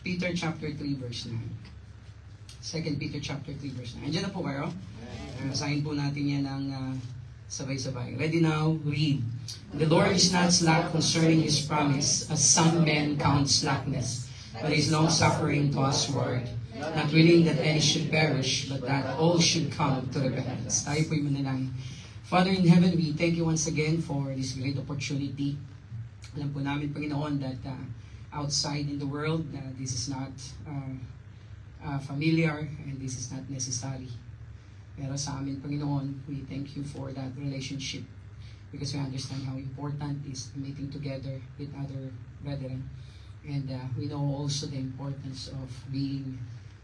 Peter chapter 3 verse 9. 2 Peter chapter 3 verse 9. Andiyan na po kayo? Basahin po natin yan ng sabay-sabay. Ready now? Read. The Lord is not slack concerning His promise, as some men count slackness, but is long-suffering to usward, not willing that any should perish, but that all should come to repentance. Tayo po'y manalangin. Father in heaven, we thank you once again for this great opportunity. Alam po namin, Panginoon, that outside in the world, this is not familiar and this is not necessary. Pero sa amin, Panginoon, we thank you for that relationship because we understand how important is meeting together with other brethren. And we know also the importance of being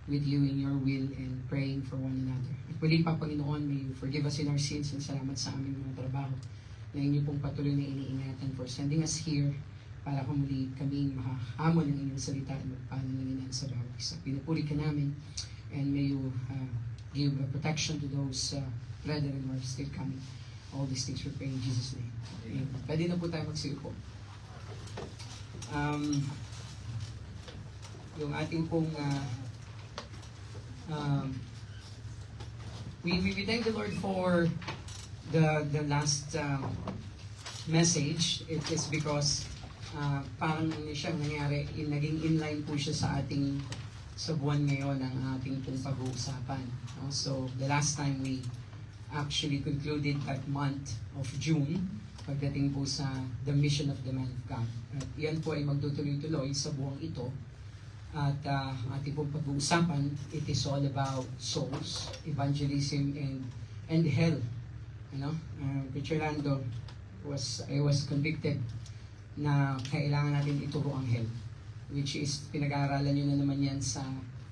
with you in your will and praying for one another. At muli pa, Panginoon, may you forgive us in our sins and salamat sa aming mga trabaho na inyo pong patuloy na iniingatan for sending us here para muli kaming makahamon ng inyong salita at magpanalangin sa bawat isa. Pinupuri ka namin and may you give protection to those brethren who are still coming. All these things we pray in Jesus' name. Amen. Pwede na po tayo magsiupo. Yung ating pong we thank the Lord for the last message. It is because parang siyang nangyari, naging inline po siya sa ating sa buwan ngayon ang ating pong pag-uusapan. So the last time we actually concluded that month of June pagdating po sa the mission of the man of God. At yan po ay magtutuloy-tuloy sa buwang ito. At ating pong pag-uusapan, it is all about souls, evangelism, and hell. You know, Preacher Lando, I was convicted na kailangan natin ituro ang hell, which is pinag-aaralan nyo na naman yan sa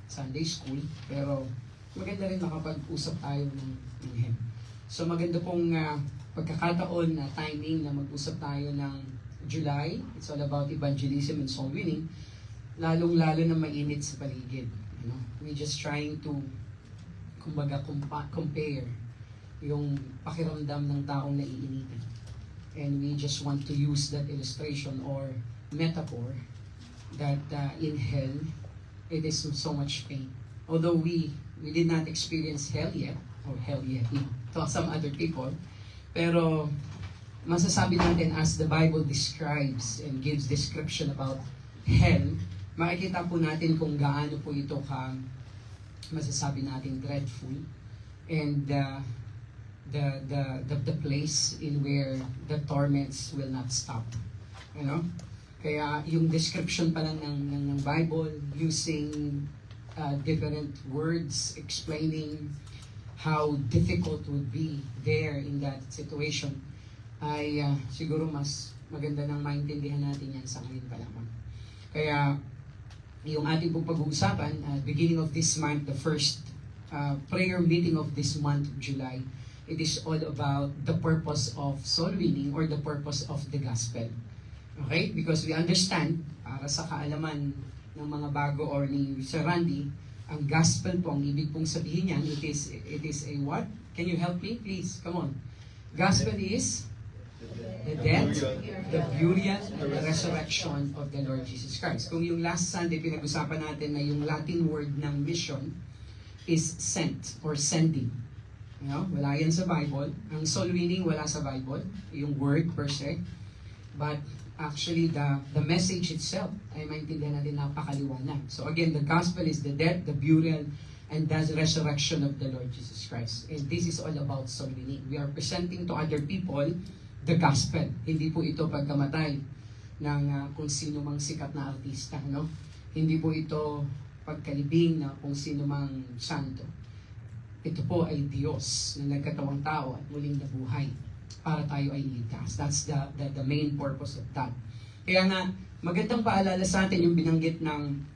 Sunday school, pero maganda rin makapag-usap tayo ng hell. So maganda pong pagkakataon na timing na mag-usap tayo ng July. It's all about evangelism and soul winning, lalong-lalo na mainit sa paligid. You know? We're just trying to kumbaga compare yung pakiramdam ng taong naiinitan. And we just want to use that illustration or metaphor that in hell, it is so much pain. Although we did not experience hell yet, to some other people, pero masasabi natin as the Bible describes and gives description about hell, makikita po natin kung gaano po ito masasabi natin dreadful, and the place in where the torments will not stop. You know? Kaya yung description pa lang ng Bible using different words explaining how difficult would be there in that situation ay siguro mas maganda nang maintindihan natin yan sa ngayon pa lamang. Kaya yung ating pong pag-uusapan, beginning of this month, the first prayer meeting of this month of July, it is all about the purpose of soul winning or the purpose of the gospel. Okay? Because we understand, para sa kaalaman ng mga bago or ni Sir Randy, ang gospel po, ang ibig pong sabihin niyan, it is a what? Can you help me? Please, come on. Gospel is the death, the burial, and the resurrection of the Lord Jesus Christ. Kung yung last Sunday pinag-usapan natin na yung Latin word ng mission is sent or sending. You know, wala yan sa Bible. Ang soul winning wala sa Bible, yung word per se. But actually, the message itself ay maintindihan natin napakaliwanag. So again, the gospel is the death, the burial, and the resurrection of the Lord Jesus Christ. And this is all about soul winning. We are presenting to other people the gospel. Hindi po ito pagkamatay ng kung sino mang sikat na artista. No? Hindi po ito pagkalibing na kung sino mang santo. Ito po ay Diyos na nagkatawang tao at muling nabuhay para tayo ay iligtas. That's the main purpose of that. Kaya nga, magandang paalala sa atin yung binanggit ng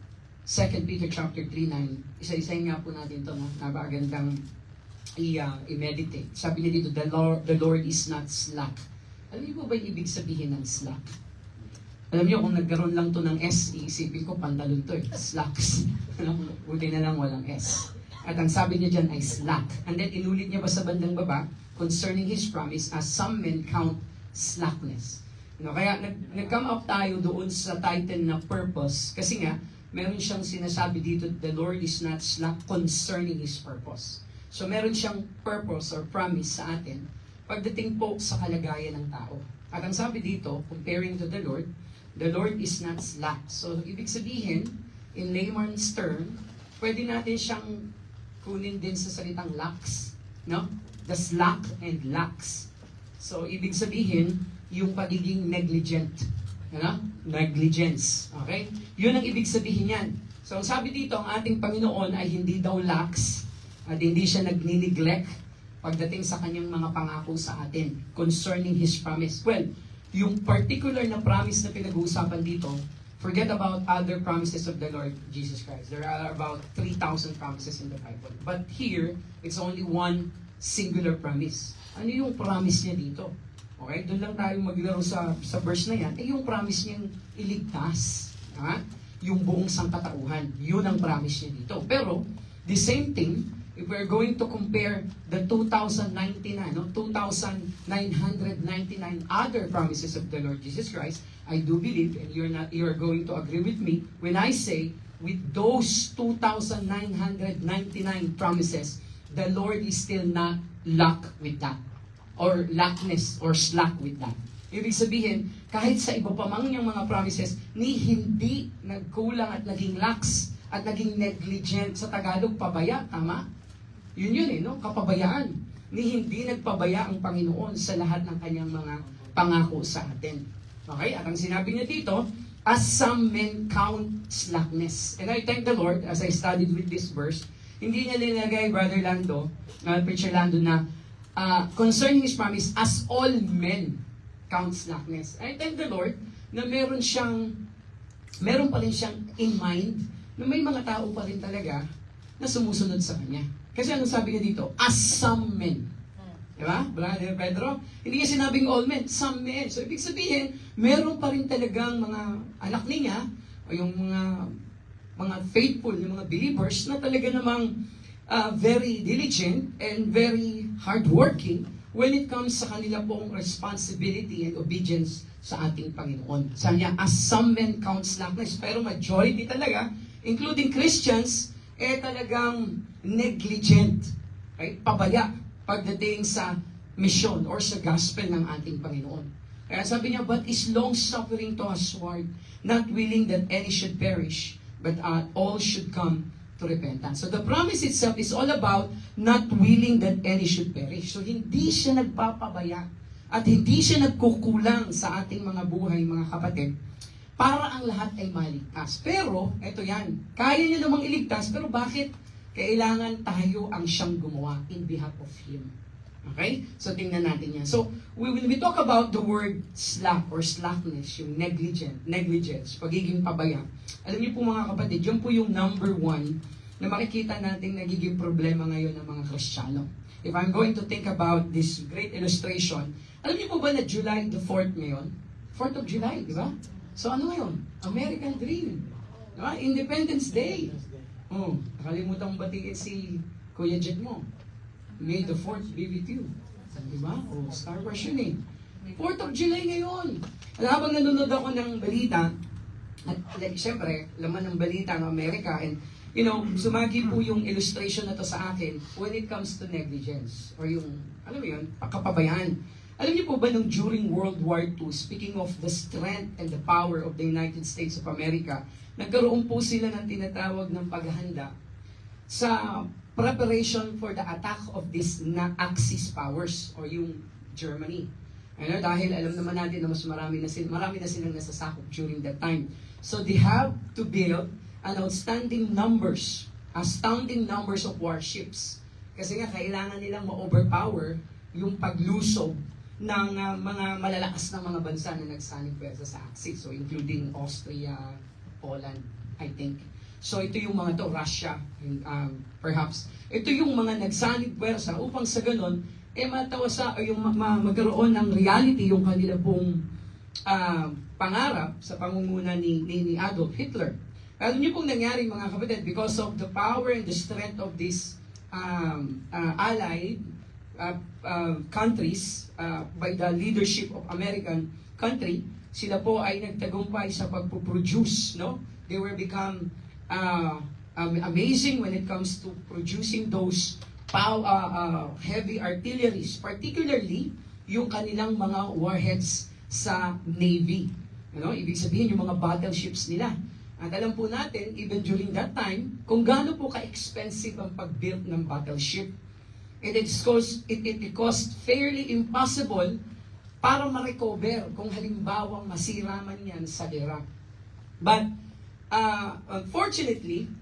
2 Peter chapter 3:9. Isa-isahin nga po natin ito, no? Napakagandang i-meditate. Sabi niya dito, the Lord is not slack. Alam niyo po ba yung ibig sabihin ng slack? Alam niyo, kung nagkaroon lang to ng S, iisipin ko, pantalon to eh. Slacks. Buti na lang walang S. At ang sabi niya dyan ay slack. And then inulit niya pa sa bandang baba, concerning His promise, as some men count slackness. You know, kaya nag-come up tayo doon sa title na purpose, kasi nga, meron siyang sinasabi dito, the Lord is not slack concerning His purpose. So meron siyang purpose or promise sa atin pagdating po sa kalagayan ng tao. At ang sabi dito, comparing to the Lord is not slack. So ibig sabihin, in layman's term, pwede natin siyang kunin din sa salitang lax. No? The slack and lax. So ibig sabihin, yung pagiging negligent. Ano? Negligence. Okay? Yun ang ibig sabihin yan. So ang sabi dito, ang ating Panginoon ay hindi daw lax at hindi siya nagni-neglect pagdating sa kanyang mga pangako sa atin concerning His promise. Well, yung particular na promise na pinag-uusapan dito, forget about other promises of the Lord Jesus Christ. There are about 3,000 promises in the Bible. But here, it's only one singular promise. Ano yung promise niya dito? Okay, doon lang tayo maglaro sa verse na yan. Yung promise niyang iligtas. Yung buong sangkatauhan. Yun ang promise niya dito. Pero, the same thing, if we're going to compare the 2,999 other promises of the Lord Jesus Christ, I do believe, and you're going to agree with me, when I say, with those 2,999 promises, the Lord is still not lack with that. Or lackness, or slack with that. Ibig sabihin, kahit sa iba pa mang niyang mga promises, ni hindi nagkulang at naging lax, at naging negligent sa Tagalog, pabaya, tama? Yun no? Kapabayaan. Ni hindi nagpabaya ang Panginoon sa lahat ng kanyang mga pangako sa atin. Okay? At ang sinabi niya dito, as some men count slackness. And I thank the Lord, as I studied with this verse, hindi niya linagay, Brother Lando, Preacher Lando, na concerning His promise, as all men count slackness. I thank the Lord na meron pa rin siyang in mind na may mga tao pa rin talaga na sumusunod sa Kanya. Kasi anong sabi niya dito? As some men. Diba? Brother Pedro? Hindi niya sinabing all men, some men. So, ibig sabihin, meron pa rin talagang mga anak niya, o yung mga faithful, yung mga believers, na talaga namang very diligent and very hardworking when it comes sa kanila pong responsibility and obedience sa ating Panginoon. Sabi niya, as some men count slackness, pero majority talaga, including Christians, talagang negligent, right? Pabaya pagdating sa mission or sa gospel ng ating Panginoon. Kaya sabi niya, but is long-suffering to usward, not willing that any should perish, but all should come to repentance. So the promise itself is all about not willing that any should perish. So hindi siya nagpapabaya at hindi siya nagkukulang sa ating mga buhay, mga kapatid, para ang lahat ay maligtas. Pero, eto yan, kaya niya namang iligtas, pero bakit kailangan tayo ang siyang gumawa in behalf of Him? Okay? So tingnan natin yan. So, when we talk about the word slack or slackness, yung negligence, pagiging pabaya, alam niyo po mga kapatid, yun po yung number one na makikita natin nagiging problema ngayon ng mga Kristiyano. If I'm going to think about this great illustration, alam niyo po ba na July the 4th ngayon? 4th of July, di ba? So ano ngayon? American Dream. Diba? Independence Day. Nakalimutan mong batiin si Kuya Jet mo. May the 4th be with you. Diba? Star Wars yun eh. 4th of July ngayon. Habang nanonood ako ng balita, at siyempre, laman ng balita ng Amerika, and sumagi po yung illustration na to sa akin when it comes to negligence, or yung, alam mo yun, kapabayaan. Alam niyo po ba nung during World War II, speaking of the strength and the power of the United States of America, nagkaroon po sila ng tinatawag ng paghahanda sa preparation for the attack of this Axis powers, or yung Germany. Dahil alam naman natin na mas marami na silang nasasakop during that time. So they have to build an astounding numbers of warships. Kasi nga, kailangan nilang ma-overpower yung paglusob ng mga malalakas na mga bansa na nagsanib pwersa sa Axis. So including Austria, Poland, I think. So ito yung mga to, Russia, perhaps. Ito yung mga nagsanib pwersa upang sa ganun, magkaroon ng reality yung kanila pong pangarap sa pangunguna ni Adolf Hitler. Alam niyo pong nangyari mga kapatid, because of the power and the strength of these allied countries by the leadership of American country, sila po ay nagtagumpay sa pagpo-produce, no? They were become amazing when it comes to producing those heavy artilleries, particularly yung kanilang mga warheads sa Navy. Ibig sabihin yung mga battleships nila. At alam po natin, even during that time, kung gaano po ka-expensive ang pag-build ng battleship. It cost fairly impossible para ma-recover kung halimbawa masira man yan sa Iraq. But, unfortunately,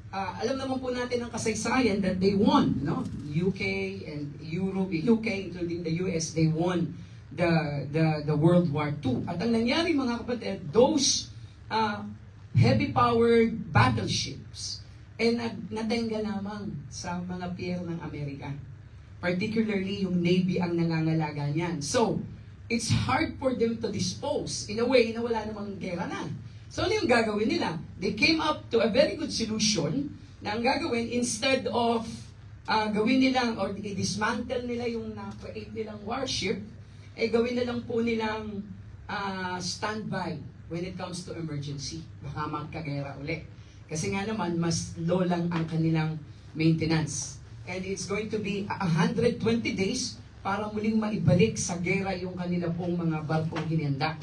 alam naman po natin ang kasaysayan that they won, no? UK and Europe, UK including the US, they won the World War II. At ang nangyari mga kapatid, those heavy-powered battleships natengga lamang sa mga pier ng Amerika. Particularly yung Navy ang nangangalaga niyan. So, it's hard for them to dispose. In a way, na wala namang gera na. So, ano yung gagawin nila? They came up to a very good solution na ang gagawin, instead of gawin nilang or i-dismantle nila yung na-create nilang warship, gawin na lang po nilang standby when it comes to emergency. Baka magkagera uli. Kasi nga naman, mas low lang ang kanilang maintenance. And it's going to be 120 days para muling maibalik sa gera yung kanila pong mga barkong hinanda.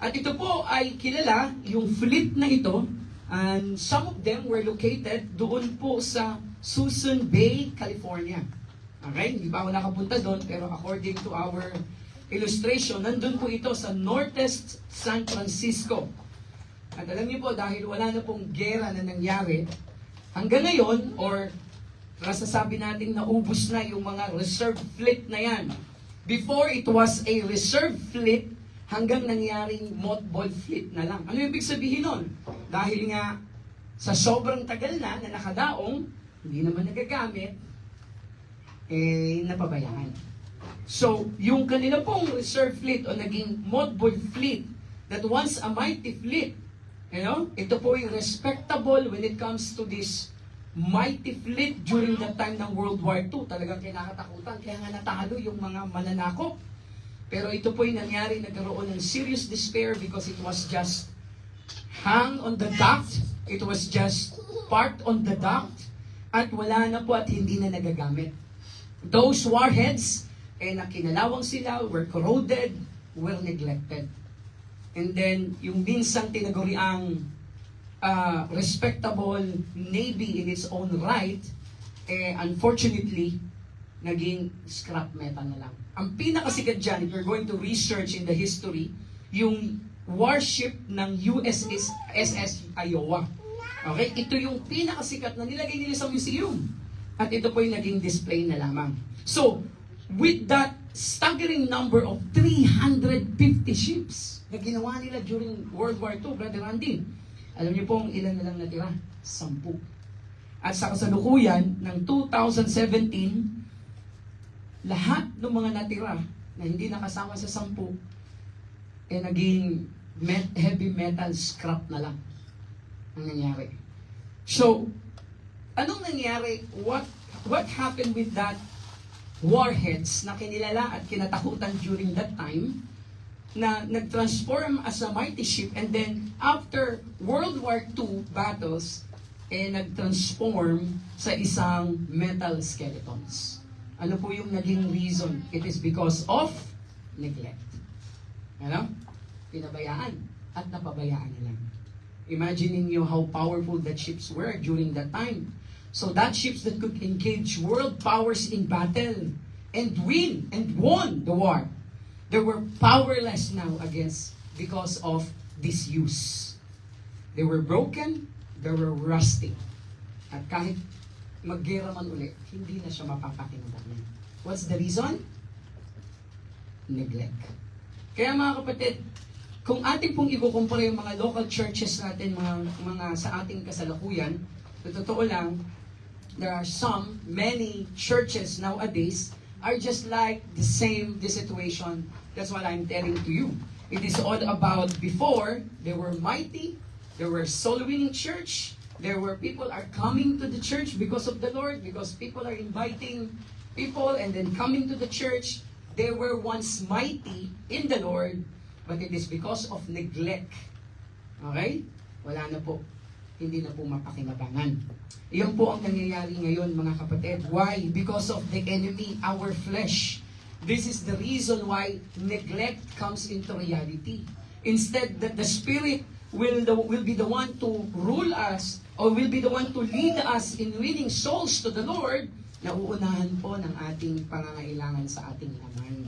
At ito po ay kilala, yung fleet na ito, and some of them were located doon po sa Suisun Bay, California. Okay? Hindi pa ako nakapunta doon, pero according to our illustration, nandun po ito sa Northeast San Francisco. At alam niyo po, dahil wala na pong gera na nangyari, hanggang ngayon, or masasabi natin naubos na yung mga reserve fleet na yan. Before, it was a reserve fleet, hanggang nangyaring mothball fleet na lang. Ano yung ibig sabihin nun? Dahil nga, sa sobrang tagal na nakadaong, hindi naman nagagamit, napabayaan. So, yung kanila pong reserve fleet o naging mothball fleet that once a mighty fleet, ito po yung respectable when it comes to this mighty fleet during the time ng World War II. Talagang kinakatakutan, kaya nga natalo yung mga mananakop. Pero ito po yung nangyari, nagkaroon ng serious despair because it was just hang on the dock, it was just parked on the dock, at wala na po at hindi na nagagamit. Those warheads, na kinalawang sila, were corroded, were neglected. And then, yung minsang tinaguriang respectable Navy in its own right, unfortunately, naging scrap metal na lang. Ang pinakasikat dyan, if you're going to research in the history, yung warship ng USS Iowa. Okay? Ito yung pinakasikat na nilagay nila sa museum. At ito po yung naging display na lamang. So, with that staggering number of 350 ships na ginawa nila during World War II, Brother Randy, alam niyo pong ilan na lang natira? 10. At sa kasalukuyan ng 2017, lahat ng mga natira na hindi nakasama sa 10, naging heavy metal scrap na lang ang nangyari. So, anong nangyari? What happened with that warheads na kinilala at kinatakutan during that time na nag-transform as a mighty ship, and then after World War II battles, nag-transform sa isang metal skeletons. Ano po yung naging reason? It is because of neglect. Pinabayaan at napabayaan na lang. Imagining you how powerful that ships were during that time. So that ships that could engage world powers in battle and win and won the war, they were powerless now because of disuse. They were broken, they were rusting. At kahit mag-gera man ulit, hindi na siya mapapakinggan. What's the reason? Neglect. Kaya mga kapatid, kung ating pong ikukumpara yung mga local churches natin, mga sa ating kasalukuyan, sa totoo lang, there are many churches nowadays are just like the situation. That's what I'm telling to you. It is all about before, they were mighty, they were soul-winning church, there were people are coming to the church because of the Lord, because people are inviting people and then coming to the church. They were once mighty in the Lord, but it is because of neglect. Okay? Wala na po. Hindi na po mapakinabangan. Iyon po ang nangyayari ngayon, mga kapatid. Why? Because of the enemy, our flesh. This is the reason why neglect comes into reality. Instead, that the Spirit will be the one to rule us, or will be the one to lead us in winning souls to the Lord, nauunahan po ng ating pangangailangan sa ating laman.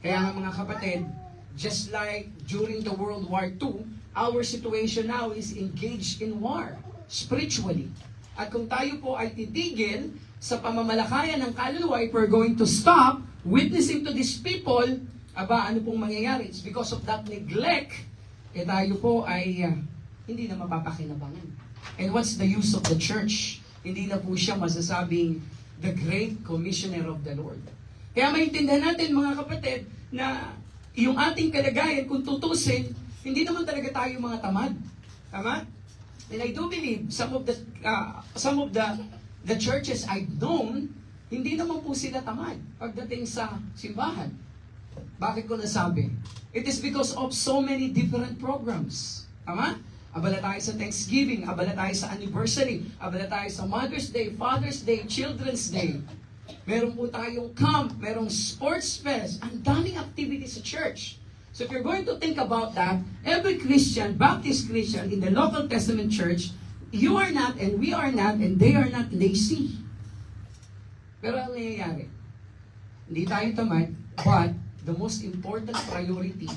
Kaya nga mga kapatid, just like during the World War II, our situation now is engaged in war, spiritually. At kung tayo po ay titigil sa pamamalakayan ng kaluluwa, if we're going to stop witnessing to these people, ano pong mangyayari? It's because of that neglect, tayo po ay hindi na mapapakinabangan. And what's the use of the church? Hindi na po siya masasabing the Great Commissioner of the Lord. Kaya maintindihan natin mga kapatid na yung ating kalagayan, kung tutusin, hindi naman talaga tayo mga tamad. Tama? And I do believe some of the churches I've known, hindi naman po sila tamad pagdating sa simbahan. Bakit ko nasabi? It is because of so many different programs. Tama? Abala tayo sa Thanksgiving, abala tayo sa anniversary, abala tayo sa Mother's Day, Father's Day, Children's Day. Meron po tayong camp, merong sports fest, ang daming activities sa church. So if you're going to think about that, every Christian, Baptist Christian in the local Testament church, you are not, and we are not, and they are not lazy. Pero ang nangyayari, hindi tayo tamad, but the most important priority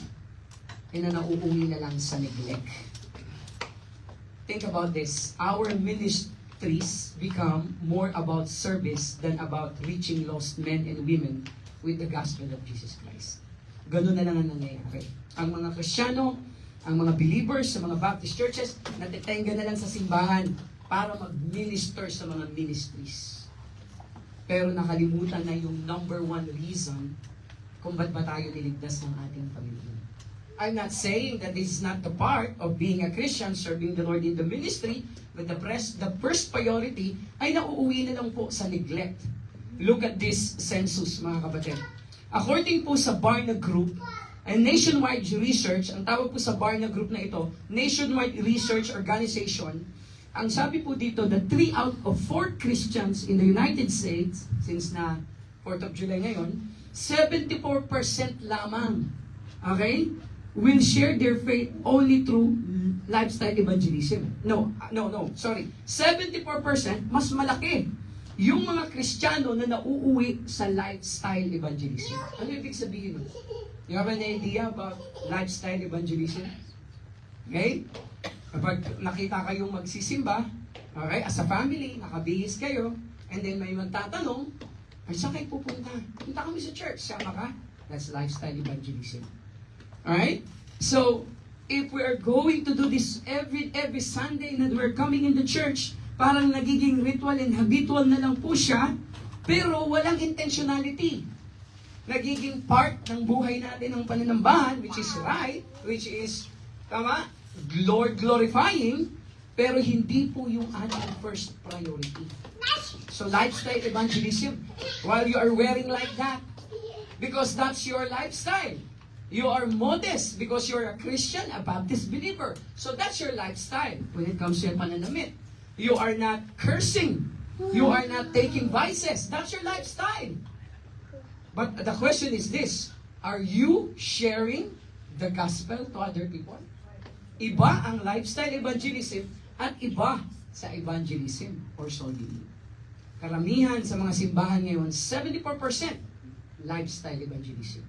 ay na nauuwi na lang sa neglect. Think about this. Our ministries become more about service than about reaching lost men and women with the gospel of Jesus Christ. Ganun na lang ang nangyayari. Ang mga Kristiyano, ang mga believers sa mga Baptist churches, natitenga na lang sa simbahan para mag-minister sa mga ministries. Pero nakalimutan na yung number one reason kung ba't ba tayo niligtas ng ating Panginoon. I'm not saying that this is not the part of being a Christian, serving the Lord in the ministry, but the first priority ay nauuwi na lang po sa neglect. Look at this census, mga kapatid. According po sa Barna Group, a nationwide research, ang tawag po sa Barna Group na ito, nationwide research organization, ang sabi po dito, that 3 out of 4 Christians in the United States, since na 4th of July ngayon, 74% lamang, okay, will share their faith only through lifestyle evangelism. Sorry. 74%, mas malaki yung mga Kristiyano na nauuwi sa lifestyle evangelism. Ano ibig sabihin nun? You have an idea about lifestyle evangelism? Okay? Kapag nakita kayong magsisimba, okay, as a family, nakabihis kayo, and then may magtatanong, ay saan kayo pupunta? Punta kami sa church, sama ka? That's lifestyle evangelism. Alright? So, if we are going to do this every Sunday that we're coming in the church, parang nagiging ritual and habitual na lang po siya, pero walang intentionality. Nagiging part ng buhay natin ng pananambahan, which is right, which is, tama, Lord glorifying, pero hindi po yung ating first priority. So, lifestyle evangelism, while you are wearing like that, because that's your lifestyle. You are modest because you're a Christian, a Baptist believer. So that's your lifestyle when it comes to your pananamit. You are not cursing. You are not taking vices. That's your lifestyle. But the question is this, are you sharing the gospel to other people? Iba ang lifestyle evangelism at iba sa evangelism or soul winning. Karamihan sa mga simbahan ngayon, 74% lifestyle evangelism.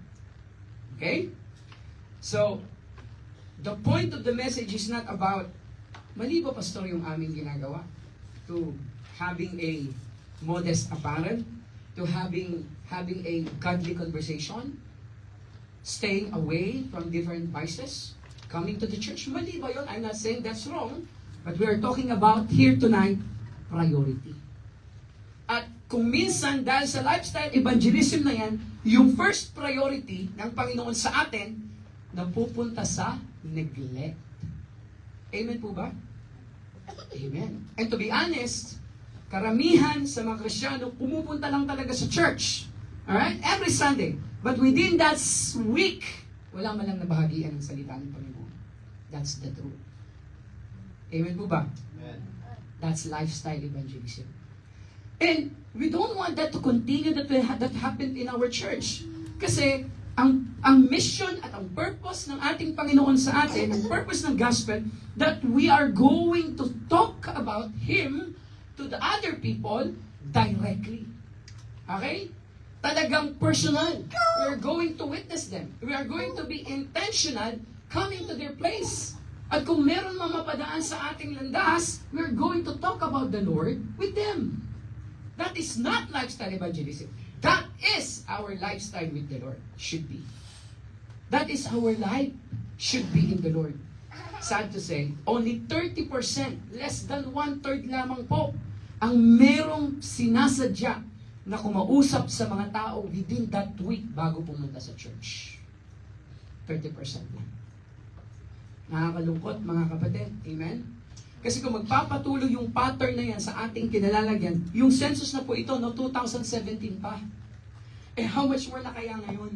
Okay? So, the point of the message is not about, mali ba pastor yung aming ginagawa? To having a modest apparel, to having a godly conversation, staying away from different vices, coming to the church. Mali ba yun? I'm not saying that's wrong, but we are talking about here tonight, priority. At kung minsan, dahil sa lifestyle evangelism na yan, yung first priority ng Panginoon sa atin, napupunta sa neglect. Amen po ba? Amen. And to be honest, karamihan sa mga Kristiyano, pumupunta lang talaga sa church. Alright? Every Sunday. But within that week, wala man lang nabahagian ng salita ng Panginoon. That's the truth. Amen po ba? Amen. That's lifestyle evangelism. And we don't want that to continue that happened in our church. Kasi ang mission at ang purpose ng ating Panginoon sa atin, ang purpose ng gospel, that we are going to talk about Him to the other people directly. Okay? Talagang personal. We are going to witness them. We are going to be intentional coming to their place. At kung meron mamapadaan sa ating landas, we are going to talk about the Lord with them. That is not lifestyle evangelism. That is our lifestyle with the Lord. Should be. That is our life should be in the Lord. Sad to say, only 30%, less than 1/3 lamang po, ang merong sinasadya na kumausap sa mga tao within that week bago pumunta sa church. 30% lang. Nakakalungkot mga kapatid. Amen? Kasi kung magpapatuloy yung pattern na yan sa ating kinalalagyan, yung census na po ito, no, 2017 pa. Eh how much more na kaya ngayon?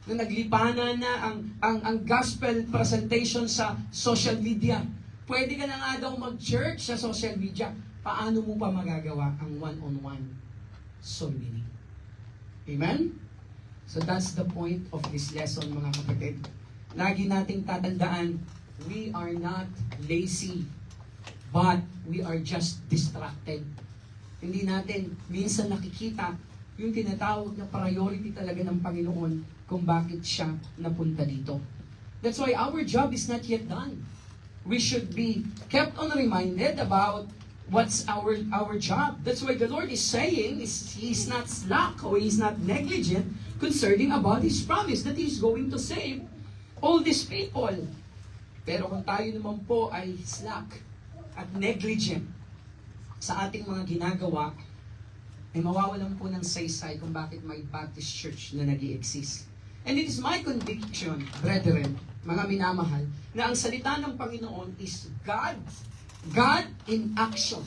Na naglipanan na ang gospel presentation sa social media. Pwede ka na nga daw mag-church sa social media. Paano mo pa magagawa ang one-on-one soul winning? Amen? So that's the point of this lesson mga kapatid. Lagi nating tatandaan, we are not lazy, but we are just distracted. Hindi natin minsan nakikita yung tinatawag na priority talaga ng Panginoon kung bakit siya napunta dito. That's why our job is not yet done. We should be kept on reminded about what's our job. That's why the Lord is saying He's not slack or He's not negligent concerning about His promise that He's going to save all these people. Pero kung tayo naman po ay slack at negligent sa ating mga ginagawa, ay mawawalan po ng saysay kung bakit may Baptist Church na nag-i-exist. And it is my conviction, brethren, mga minamahal, na ang salita ng Panginoon is God in action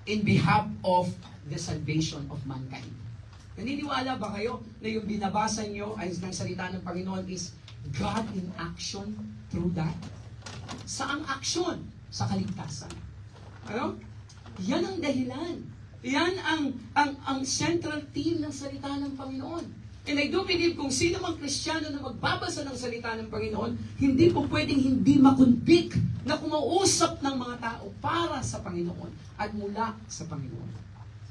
in behalf of the salvation of mankind. Naniniwala ba kayo na yung binabasa nyo ay ng salita ng Panginoon is God in action through that? Saang action? Sa kaligtasan. Ano? Yan ang dahilan. Yan ang central theme ng salita ng Panginoon. And I do believe kung sino mang Kristiyano na magbabasa ng salita ng Panginoon, hindi po pwedeng hindi makonvict na kumausap ng mga tao para sa Panginoon at mula sa Panginoon.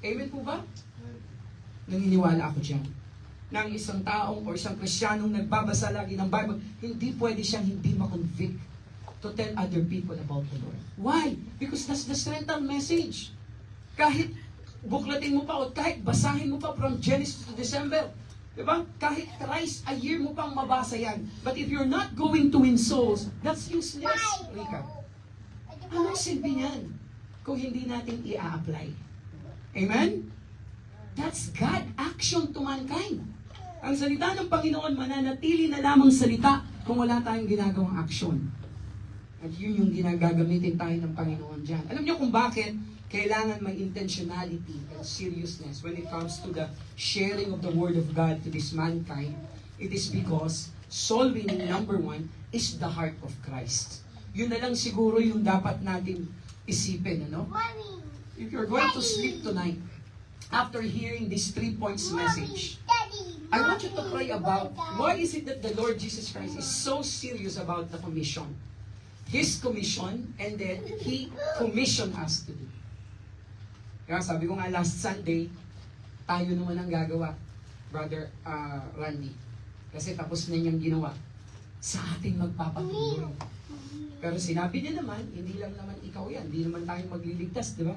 Amen po ba? Naniniwala ako dyan. Na ang isang taong o isang Kristiyanong nagbabasa lagi ng Bible, hindi pwede siyang hindi makonvict to tell other people about the Lord. Why? Because that's the central message. Kahit buklatin mo pa o kahit basahin mo pa from Genesis to December, diba? Kahit thrice a year mo pang mabasa yan. But if you're not going to win souls, that's useless, Rika. Anong silbi niyan kung hindi natin i-apply? Amen? That's God action to mankind. Ang salita ng Panginoon mananatili na lamang salita kung wala tayong ginagawang action. At yun yung ginagagamitin tayo ng Panginoon dyan. Alam niyo kung bakit kailangan may intentionality and seriousness when it comes to the sharing of the Word of God to this mankind? It is because soul winning, number one, is the heart of Christ. Yun na lang siguro yung dapat natin isipin, ano? If you're going to sleep tonight, after hearing this 3 points message, I want you to pray about why is it that the Lord Jesus Christ is so serious about the commission? His commission, and then He commissioned us to do. Kaya sabi ko nga last Sunday, tayo naman ang gagawa, Brother Randy. Kasi tapos na niyang ginawa. Sa ating magpapatuloy. Pero sinabi niya naman, hindi lang naman ikaw yan. Hindi naman tayo magliligtas, di ba?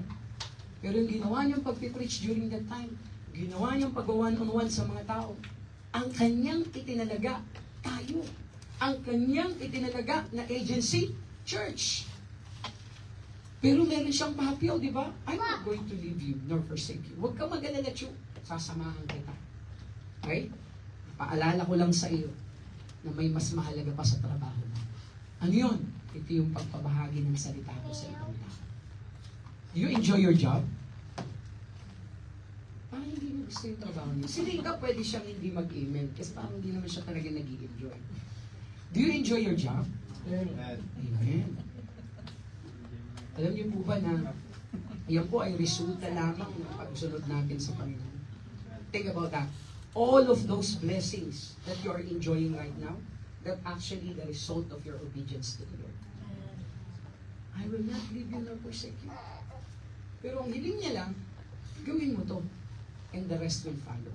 Pero yung ginawa niyang pagpipreach during that time, ginawa niyang pag-one-on-one sa mga tao, ang kanyang itinalaga, tayo. Ang kanyang itinalaga na agency, church. Pero meron siyang pahapyaw, di ba? I'm not going to leave you nor forsake you. Huwag ka mag-alala, Chu. Sasamahan kita. Okay? Paalala ko lang sa iyo na may mas mahalaga pa sa trabaho mo. Ano yun? Ito yung pagpabahagi ng salita ko sa ibang tao. Do you enjoy your job? Parang hindi mo gusto yung trabaho niyo. Si Rika pwede siyang hindi mag-amen kasi parang hindi naman siya talaga nag-i-enjoy. Do you enjoy your job? Amen. Amen. Alam niyo po ba na yan po ay resulta lamang ng pagsunod natin sa Panginoon? Think about that. All of those blessings that you are enjoying right now, that actually the result of your obedience to the Lord. I will not leave you nor forsake you. Pero ang hiling niya lang, gawin mo to, and the rest will follow.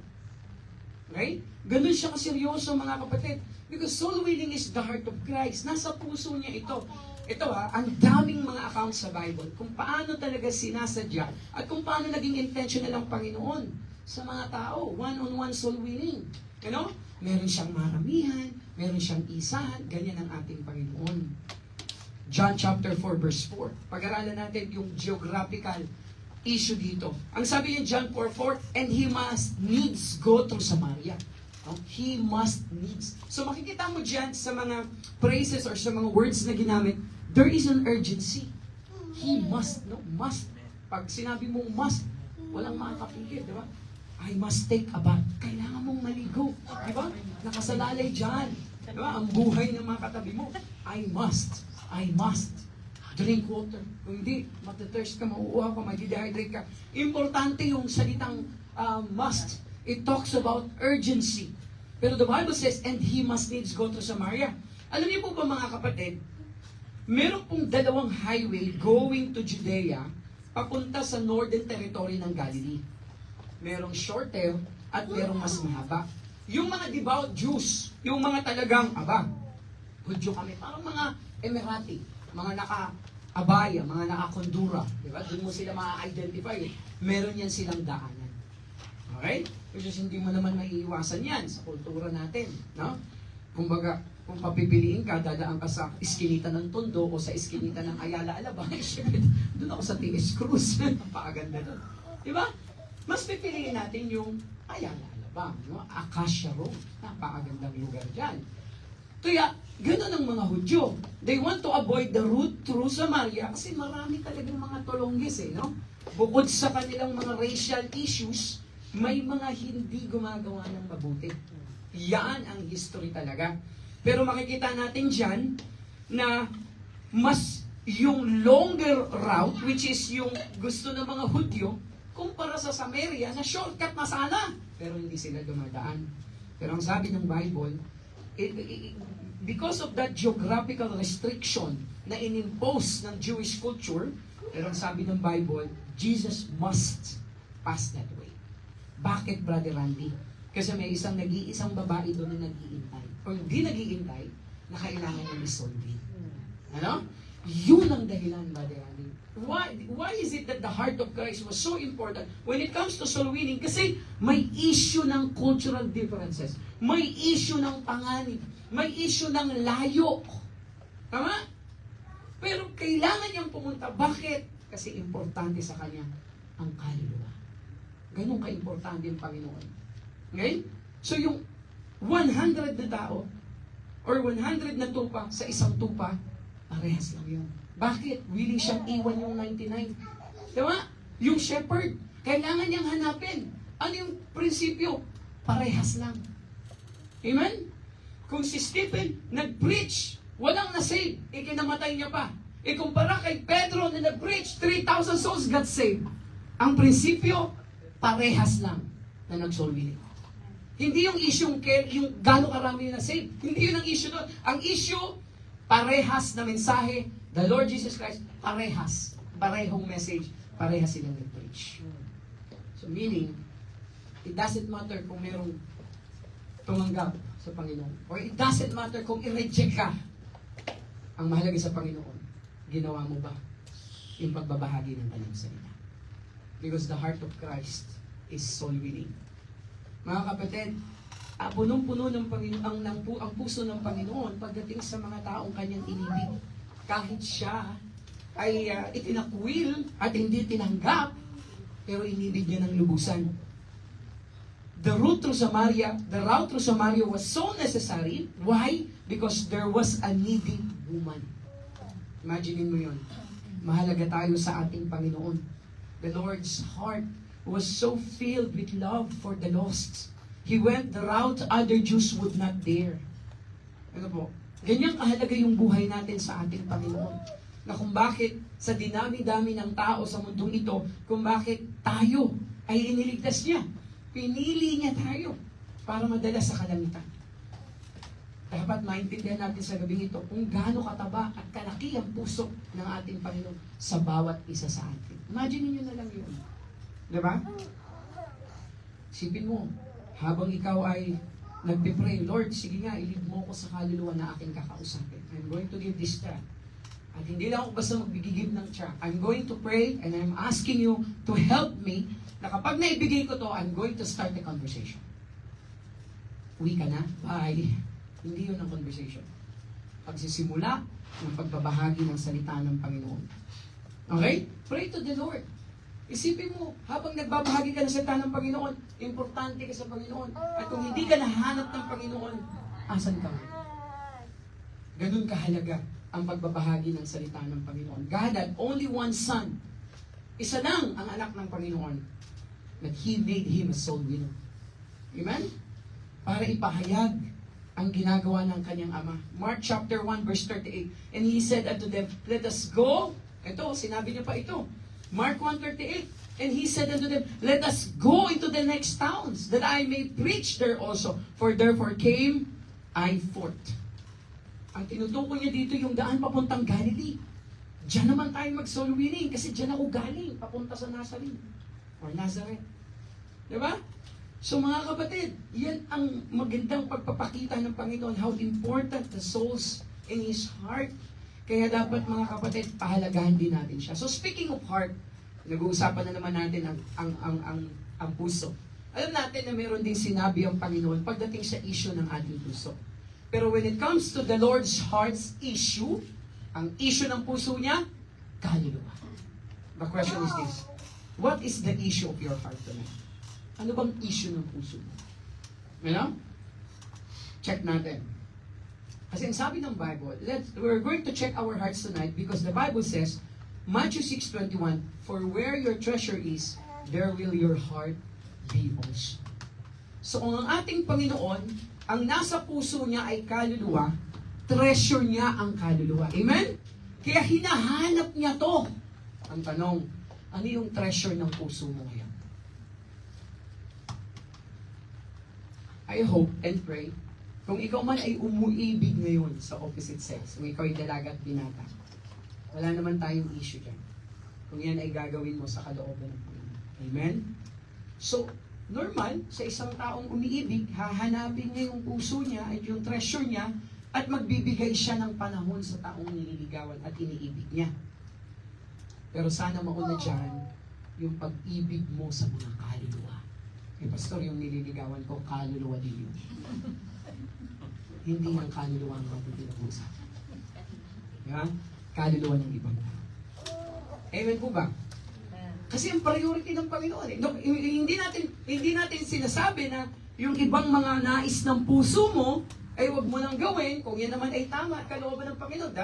Right? Ganun siya kaseryoso, mga kapatid. Because soul winning is the heart of Christ. Nasa puso niya ito. Ito ang daming mga accounts sa Bible kung paano talaga sinasadya at kung paano naging intentional ang Panginoon sa mga tao. One-on-one soul winning. You know? Meron siyang maramihan, meron siyang isahan, ganyan ang ating Panginoon. John chapter 4 verse 4. Pag-aralan natin yung geographical issue dito. Ang sabi niya John 4:4, and he must needs go through Samaria. No? He must needs. So makikita mo dyan sa mga phrases or sa mga words na ginamit, there is an urgency. He must, no? Must. Pag sinabi mong must, walang makakapigil, di ba? I must take a bath. Kailangan mong maligo. Di ba? Nakasalalay dyan. Di ba? Ang buhay ng mga katabi mo. I must drink water. Kung hindi, matithirst ka, mauuhaw ka, mag-dehydrate ka. Importante yung salitang must. It talks about urgency. Pero the Bible says, and he must needs go to Samaria. Alam niyo po ba mga kapatid, meron pong dalawang highway going to Judea papunta sa northern territory ng Galilee. Merong shorter at merong mas mahaba. Yung mga devout Jews, yung mga talagang, Hudyo kami, parang mga Emirati, mga naka-abaya, mga naka-kondura, di ba? Doon mo sila ma-identify. Meron yan silang daanan. Okay? Which is hindi mo naman maiiwasan yan sa kultura natin. No? Kumbaga, kung papipiliin ka, dadaan ka sa iskinita ng Tondo o sa iskinita ng Ayala Alabang, doon ako sa T.S. Cruz. Napakaganda doon. Di ba? Mas pipiliin natin yung Ayala Alabang, no? Acacia Road. Napakagandang lugar dyan. Kaya, gano'n ang mga Hudyo. They want to avoid the route through Samaria kasi marami talagang mga tolonggis no? Bukod sa kanilang mga racial issues, may mga hindi gumagawa ng mabuti. Yan ang history talaga. Pero makikita natin dyan na mas yung longer route, which is yung gusto ng mga Hudyo, kumpara sa Samaria na shortcut na sana. Pero hindi sila dumadaan. Pero ang sabi ng Bible, because of that geographical restriction na inimpose ng Jewish culture, pero ang sabi ng Bible, Jesus must pass that way. Bakit, Brother Randy? Kasi may isang nag-iisang babae doon na nag-iintay. O hindi nag-iintay, na kailangan yung isolve. Ano? Yun ang dahilan, Brother Randy. Why is it that the heart of Christ was so important when it comes to soul winning? Kasi may issue ng cultural differences. May issue ng panganib. May issue ng layo. Tama? Pero kailangan niyang pumunta. Bakit? Kasi importante sa kanya ang kaluluwa. Ganun ka-importante yung Panginoon. Okay? So yung 100 na tao or 100 na tupa sa isang tupa, parehas lang yun. Bakit? Willing siyang iwan yung 99. Diba? Yung shepherd, kailangan niyang hanapin. Ano yung prinsipyo? Parehas lang. Amen? Kung si Stephen nag-preach, walang nasave, ikinamatay niya pa. Ikumpara kay Pedro na nag-preach, 3,000 souls got saved. Ang prinsipyo, parehas lang na nag-soul winning. Hindi yung issue yung gano'ng karami na save. Hindi yun ang issue doon. Ang issue, parehas na mensahe, the Lord Jesus Christ, parehas. Parehong message, parehas silang nag-preach. So meaning, it doesn't matter kung merong tumanggap sa Panginoon. Or it doesn't matter kung i-reject ka. Ang mahalaga sa Panginoon, ginawa mo ba yung pagbabahagi ng kanyang salita? Because the heart of Christ is soul winning. Mga kapatid, punong-puno ng Panginoon, ang puso ng Panginoon pagdating sa mga taong kanyang inibig. Kahit siya ay itinakwil at hindi tinanggap, pero inibig niya ng lubusan. The route through Samaria was so necessary. Why? Because there was a needy woman. Imagine mo yun. Mahalaga tayo sa ating Panginoon. The Lord's heart was so filled with love for the lost. He went the route other Jews would not dare. Ano po? Ganyan kahalaga yung buhay natin sa ating Panginoon. Na kung bakit sa dinami-dami ng tao sa mundong ito, kung bakit tayo ay iniligtas niya. Pinili niya tayo para madala sa kalangitan. Dapat maintindihan natin sa gabing ito kung gaano kataba at kalaki ang puso ng ating Panginoon sa bawat isa sa atin. Imagine niyo na lang yun. Diba? Isipin mo, habang ikaw ay nagpipray, Lord, sige nga, ilid mo ko sa kaluluwa na aking kakausapin. I'm going to give this track. At hindi lang ako basta magbigigib ng track. I'm going to pray and I'm asking you to help me na kapag naibigay ko to, I'm going to start the conversation. Uwi ka na? Bye. Hindi yun ang conversation. Pagsisimula ng pagbabahagi ng salita ng Panginoon. Okay? Pray to the Lord. Isipin mo, habang nagbabahagi ka ng salita ng Panginoon, importante ka sa Panginoon. At kung hindi ka nahanap ng Panginoon, asan ka? Ganun kahalaga ang pagbabahagi ng salita ng Panginoon. God had only one Son. Isa lang ang anak ng Panginoon. But He made Him a soul winner. Amen? Para ipahayag ang ginagawa ng kanyang ama. Mark chapter 1 verse 38. And He said unto them, let us go. Ito, sinabi niya pa ito. Mark 1:38. And He said unto them, let us go into the next towns, that I may preach there also. For therefore came I forth. Ang tinutukoy niya dito yung daan papuntang Galilee. Diyan naman tayo mag-soul winning kasi diyan ako galing, papunta sa Nazareth. Or Nazareth. Diba? So mga kapatid, yan ang magandang pagpapakita ng Panginoon, how important the souls in His heart. Kaya dapat mga kapatid, pahalagahan din natin siya. So speaking of heart, nag-uusapan na naman natin ang puso. Alam natin na meron din sinabi ang Panginoon pagdating sa issue ng ating puso. Pero when it comes to the Lord's heart's issue, ang issue ng puso niya, kaluluwa. The question is this, what is the issue of your heart tonight? Ano bang issue ng puso mo? You know? Check natin. Kasi ang sabi ng Bible, we're going to check our hearts tonight because the Bible says, Matthew 6:21, for where your treasure is, there will your heart be also. So kung ang ating Panginoon, ang nasa puso niya ay kaluluwa, treasure niya ang kaluluwa. Amen? Kaya hinahanap niya to. Ang tanong, ano yung treasure ng puso mo ngayon? I hope and pray, kung ikaw man ay umuibig ngayon sa opposite sex, kung ikaw ay dalaga at binata, wala naman tayong issue dyan. Kung yan ay gagawin mo sa kalooban ng Panginoon. Amen? So, normal, sa isang taong umiibig, hahanapin niya yung puso niya at yung treasure niya at magbibigay siya ng panahon sa taong nililigawan at iniibig niya. Pero sana mauna dyan yung pag-ibig mo sa mga kaluluwa. Pastor, yung nililigawan ko, kaluluwa din yun. Hindi ang kaluluwa ang ating pinag-uusapan. Diba? Kaluluwa ng ibang tao. Amen po ba? Kasi ang priority ng Panginoon. No, hindi natin sinasabi na yung ibang mga nais ng puso mo ay wag mo nang gawin. Kung yan naman ay tama at kalooban ng Panginoon,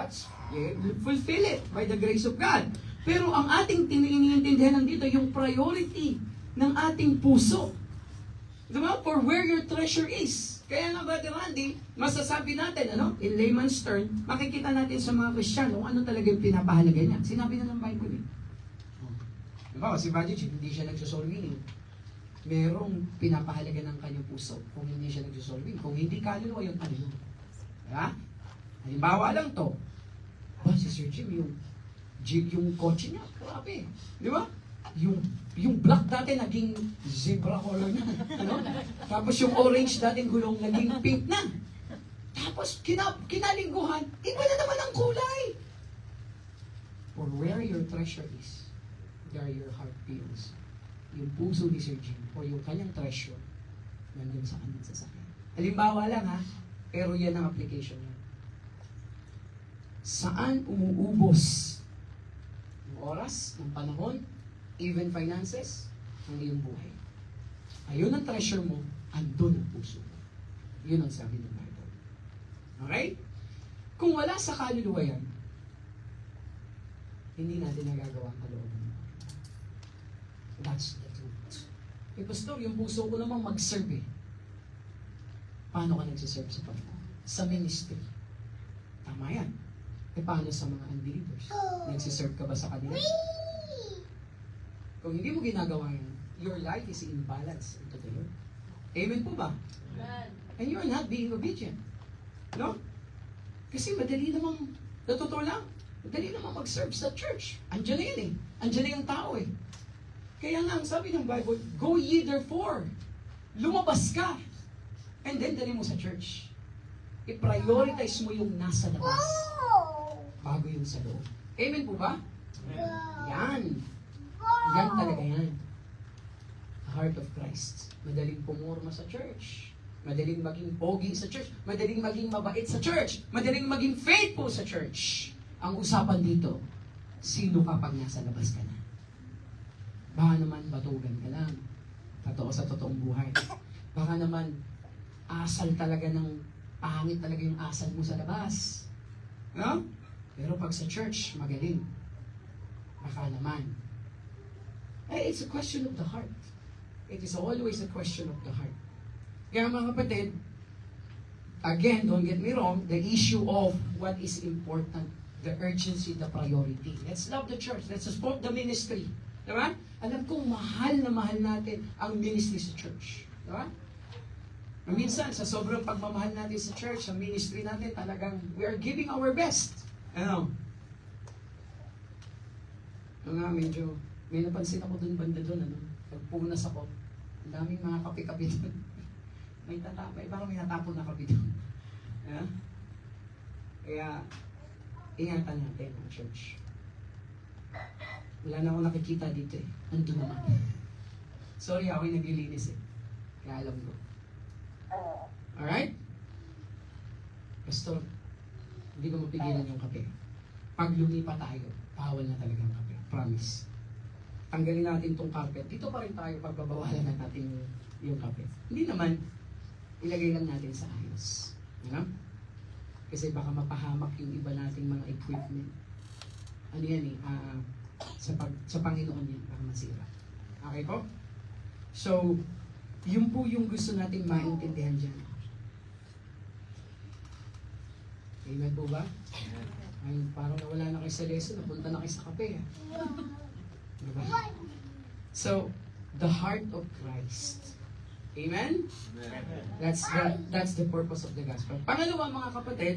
fulfill it by the grace of God. Pero ang ating iniintindihan dito, yung priority ng ating puso. Diba? For where your treasure is. Kaya nga, Brother Randy, masasabi natin, in layman's term, makikita natin sa mga Kristiyano ano talaga yung pinapahalaga niya. Sinabi na ng Bible. Diba? Si Brother Jim, hindi siya nagsosoul winning. Merong pinapahalaga ng kanyang puso kung hindi siya nagsosoul winning. Kung hindi kaluluwa, yung ano yun. Diba? Halimbawa lang to. Si Sir Jim, yung kotse niya, grabe. Di ba? Yung black dati naging zebra color na. Tapos yung orange dati gulong naging pink na. Tapos kinalingguhan, iba na naman ang kulay. For where your treasure is, there your heart feels. Yung puso ni Sir Jim o yung kanyang treasure, nandun sa kanyang sasakyan. Halimbawa lang ha, pero yan ang application niya. Saan umuubos yung oras, ng panahon, even finances, ang iyong buhay? Ayun ang treasure mo, andun ang puso mo. Yun ang sabi ng Bible. Okay? Kung wala sa kaluluwa yan, hindi natin nagagawa ang kalooban. That's the truth. Pastor, yung puso ko namang mag-serve eh. Paano ka nagsiserve sa Panginoon? Sa ministry. Tama yan. E paano sa mga unbelievers? Nagsiserve ka ba sa kanila? Kung hindi mo ginagawa yan, your life is in balance into the Lord. Amen po ba? And you're not being obedient. No? Kasi madali namang, totoo lang, madali namang mag-serve sa church. Andiyan na yan eh. Andiyan na yung tao eh. Kaya nga, ang sabi ng Bible, go ye therefore. Lumabas ka. And then, dali mo sa church. I-prioritize mo yung nasa labas. Bago yung sa loob. Amen po ba? Yan. Yan talaga yan. The heart of Christ. Madaling pumurma sa church. Madaling maging pogi sa church. Madaling maging mabait sa church. Madaling maging faithful sa church. Ang usapan dito, sino ka pag nasa labas ka na? Baka naman batugan ka lang. Totoo sa totoong buhay. Baka naman asal talaga ng pangit talaga yung asal mo sa labas. No? Pero pag sa church, magaling. Baka naman. It's a question of the heart. It is always a question of the heart. Kaya mga kapatid, again, don't get me wrong, the issue of what is important, the urgency, the priority. Let's love the church. Let's support the ministry. Diba? Alam kong mahal na mahal natin ang ministry sa church. Diba? Minsan, sa sobrang pagmamahal natin sa church, sa ministry natin, talagang we are giving our best. Ano? Nga, medyo, may napansin ako dun banda dun, ano? Pagpunas ako, ang daming mga kape-kape dun. Parang may natapon na kape dun. Kaya, ingatan natin ang church. Wala na akong nakikita dito eh. Nandun naman. Sorry, ako yung naglilinis eh. Kaya alam ko. Alright? Pastor, hindi ko mapigilan yung kape. Pag lumipa tayo, bawal na talaga ang kape. Promise. Tanggalin natin tong carpet. Dito pa rin tayo pagbabawalan na natin yung kape. Hindi naman, ilagay lang natin sa ayos. Ano? Kasi baka mapahamak yung iba nating mga equipment. Ano yan eh, sa Panginoon yan, baka masira. Okay po? So, yun po yung gusto nating maintindihan dyan. Amen po ba? Ay, parang nawala na kayo sa lesson, napunta na kayo sa kape. Diba? So, the heart of Christ. Amen? That's the purpose of the gospel. Pangalawa mga kapatid,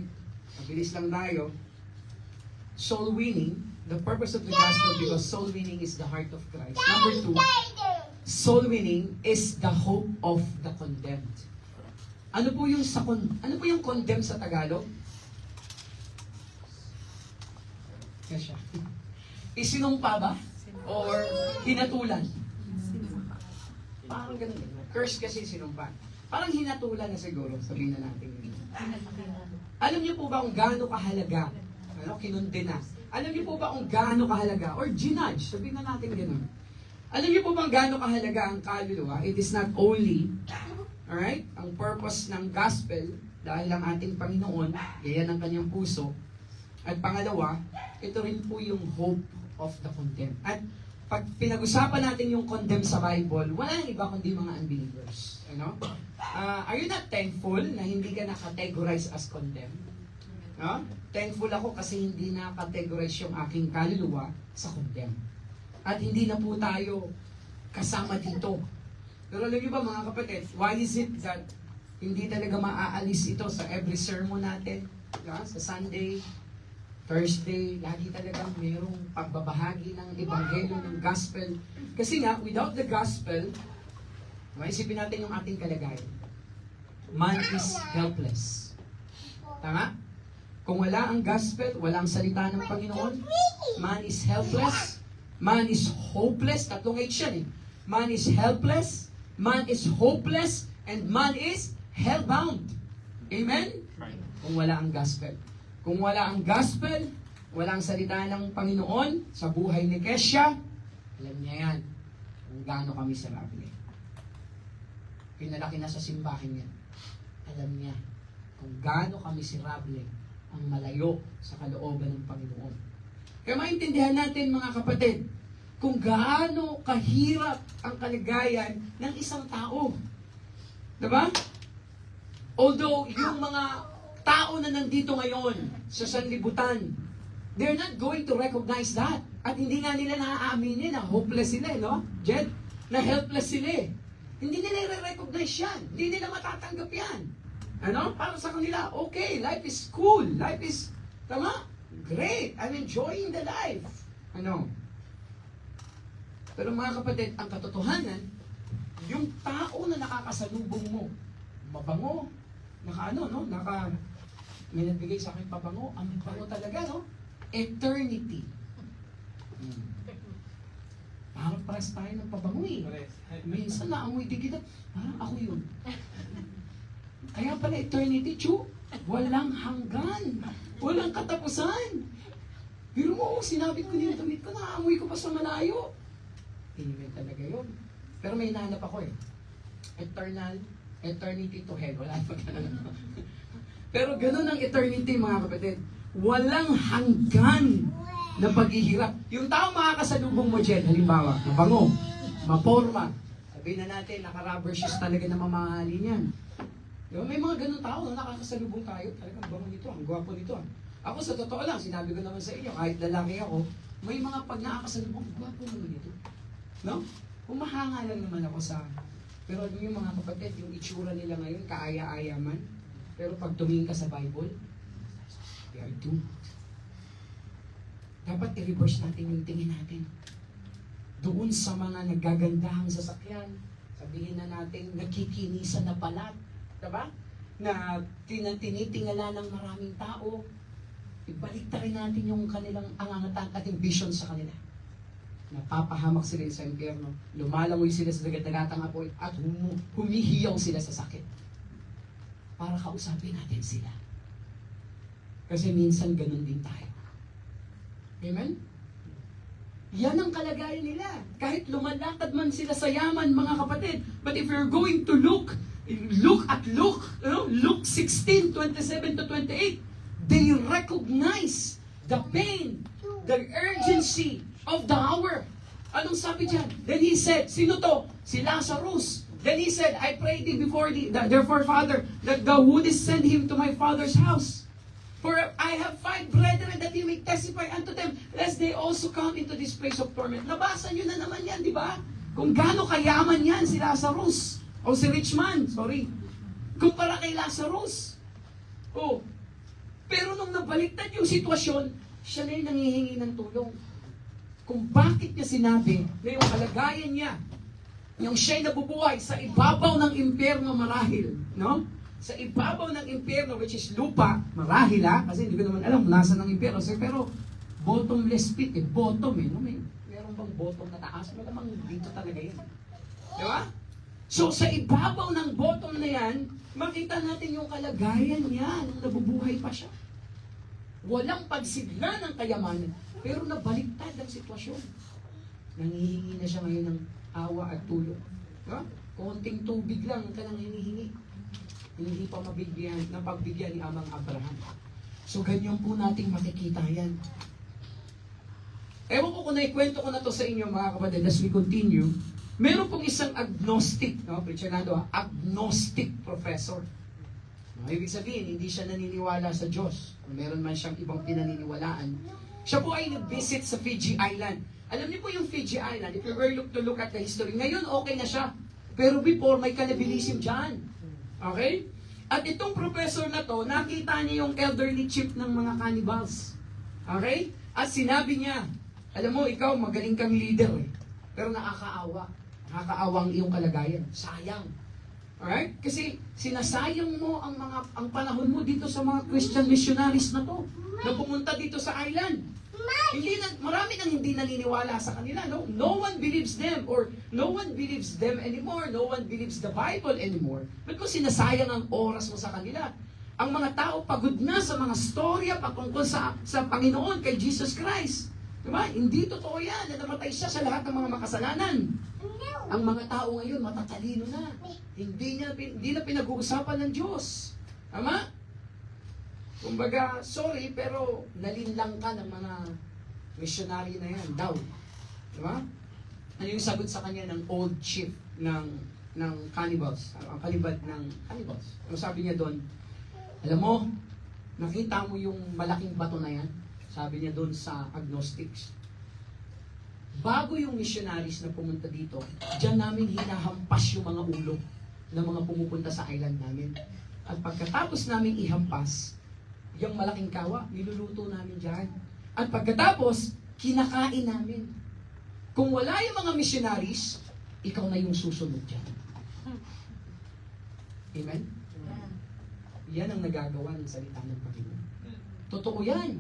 mabilis lang tayo, soul winning, the purpose of the gospel because soul winning is the heart of Christ. Number 2, soul winning is the hope of the condemned. Ano po yung condemned sa Tagalog? Kasya. Isinumpa ba? Or hinatulan? Parang ganun. Curse kasi sinumpa. Parang hinatulan na siguro, sabihin na natin. Alam niyo po ba kung gaano kahalaga? Kinundena. Alam niyo po ba kung gaano kahalaga? Or ginudge, sabihin na natin ganun. Alam niyo po bang gaano kahalaga ang kaluluwa? It is not only, alright, ang purpose ng gospel, dahil ang ating Panginoon, gaya ng kanyang puso. At pangalawa, ito rin po yung hope of the condemned. At pag pinag-usapan natin yung condemned sa Bible, wala nang iba kundi mga unbelievers. Ano? Are you not thankful na hindi ka na-categorize as condemned? No? Thankful ako kasi hindi na-categorize yung aking kaluluwa sa condemned. At hindi na po tayo kasama dito. Pero alam niyo ba mga kapatid, why is it that hindi talaga maaalis ito sa every sermon natin? Sa Sunday, Thursday, lagi talagang mayroong pagbabahagi ng ebanghelyo, ng gospel. Kasi nga, without the gospel, maisipin natin yung ating kalagayan. Man is helpless. Tama? Kung wala ang gospel, walang salita ng Panginoon, man is helpless, man is hopeless, tatlong H yan eh. Man is helpless, man is hopeless, and man is hellbound. Amen? Kung wala ang gospel. Kung wala ang gospel, walang salita ng Panginoon sa buhay ni Kesha, alam niya yan kung gaano kami sarable. Pinalaki na sa simbahan yan. Alam niya kung gaano kami sirable ang malayo sa kalooban ng Panginoon. Kaya maintindihan natin mga kapatid, kung gaano kahirap ang kalagayan ng isang tao. Diba? Although yung mga tao na nandito ngayon sa sanlibutan, they're not going to recognize that. At hindi nga nila naaaminin na hopeless sila, no? Jed, na helpless sila eh. Hindi nila i-recognize yan. Hindi nila matatanggap yan. Ano? Para sa kanila, okay, life is cool. Life is, tama? Great. I'm enjoying the life. Ano? Pero mga kapatid, ang katotohanan, yung tao na nakakasalubong mo, mabango, may nagbigay sa akin pabango, ang bango talaga, no? Eternity. Parang pares tayo ng pabango eh. Minsan naamoy di kita, parang ako yun. Kaya pala eternity, walang hanggan. Walang katapusan. Pero mo, sinabi ko dito, naamoy ko pa sa malayo. Hindi talaga yun. Pero may hinahanap ako eh. Eternity to hell. Wala pa ganun. Pero ganun ang eternity, mga kapatid. Walang hanggan na paghihirap. Yung tao makakasalubong mo dyan, halimbawa, mabango, maporma, sabihin na natin, naka-rubber shoes talaga na mamahalin yan. Diba? May mga ganun tao na nakakasalubong tayo, talagang bango nito, ang gwapo nito. Ako sa totoo lang, sinabi ko naman sa inyo, kahit lalaki ako, may mga pag nakakasalubong, gwapo naman ito. No? Humahanga lang naman ako sa, pero yung mga kapatid, yung itsura nila ngayon, kaaya-aya man, pero pag tumingin ka sa Bible, they are doomed. Dapat i-reverse natin yung tingin natin. Doon sa mga naggagandahang sasakyan, sabihin na natin, nagkikinisan na palat, diba? Na tinitingala ng maraming tao, ibalik rin natin yung kanilang angangatan at yung vision sa kanila. Napapahamak sila sa impyerno, lumalangoy sila sa dagat-dagatang apoy, at humihiyaw sila sa sakit. Para kausapin natin sila. Kasi minsan ganun din tayo. Amen? Yan ang kalagayan nila. Kahit lumalakad man sila sa yaman, mga kapatid. But if you're going to Luke 16:27 to 28, they recognize the pain, the urgency of the hour. Anong sabi dyan? Then he said, sino to? Si Lazarus. Then he said, I pray thee therefore, Father, that thou wouldest send him to my father's house. For I have 5 brethren that he may testify unto them, lest they also come into this place of torment. Nabasa nyo na naman yan, di ba? Kung gaano kayaman yan si Lazarus. O si rich man, sorry. Kumpara kay Lazarus. Oh. Pero nung nabaliktad yung sitwasyon, siya na yung nangihingi ng tulong. Kung bakit niya sinabi na yung kalagayan niya, yung siya'y nabubuhay sa ibabaw ng impyerno marahil, no? Sa ibabaw ng impyerno, which is lupa, marahil kasi hindi ko naman alam nasa ng impyerno. Pero bottomless pit, bottom no? Meron bang bottom na taas? Malamang dito talaga yan. Di ba? So sa ibabaw ng bottom na yan, makita natin yung kalagayan niya nung nabubuhay pa siya. Walang pagsigla ng kayamanan, pero nabaliktad ang sitwasyon. Nangihingi na siya ngayon ng awa at tulong. Diba? Konting tubig lang ang kanyang hinihingi. Hindi pa napagbigyan ni Amang Abraham. So ganyan po nating makikita yan. Ewan ko kung naikwento ko na to sa inyo, mga kapatid, as we continue. Meron pong isang agnostic, agnostic professor. Ibig sabihin, hindi siya naniniwala sa Diyos. Meron man siyang ibang pinaniniwalaan. Siya po ay nag-visit sa Fiji Island. Alam niyo po yung Fiji Island, if you were to look at the history, ngayon okay na siya. Pero before, may cannibalism dyan. Okay? At itong professor na to, nakita niya yung elderly chief ng mga cannibals. Okay? At sinabi niya, alam mo, ikaw magaling kang leader pero nakakaawa. Nakakaawa ang iyong kalagayan. Sayang. Alright? Kasi sinasayang mo ang panahon mo dito sa mga Christian missionaries na to, na pumunta dito sa island. Marami nang hindi naniniwala sa kanila. No one believes them, or no one believes them anymore. No one believes the Bible anymore. Because sinasayang ang oras mo sa kanila. Ang mga tao pagod na sa mga storya patungkol sa Panginoon, kay Jesus Christ. Diba? Hindi totoo yan na namatay siya sa lahat ng mga makasalanan. Ang mga tao ngayon matatalino na. Hindi na pinag-uusapan ng Diyos. Tama? Kumbaga, sorry, pero nalinlang ka ng mga missionary na yan, daw. Diba? Ano yung sagot sa kanya ng old chief ng cannibals? Ang kalibad ng cannibals. Ano sabi niya doon? Alam mo, Nakita mo yung malaking bato na yan? Sabi niya doon sa agnostics. Bago yung missionaries na pumunta dito, diyan namin hinahampas yung mga ulo ng mga pumupunta sa island namin. At pagkatapos namin ihampas, yung malaking kawa, niluluto namin dyan. At pagkatapos, kinakain namin. Kung wala yung mga missionaries, ikaw na yung susunod dyan. Amen? Yan ang nagagawa ng salita ng Panginoon. Totoo yan.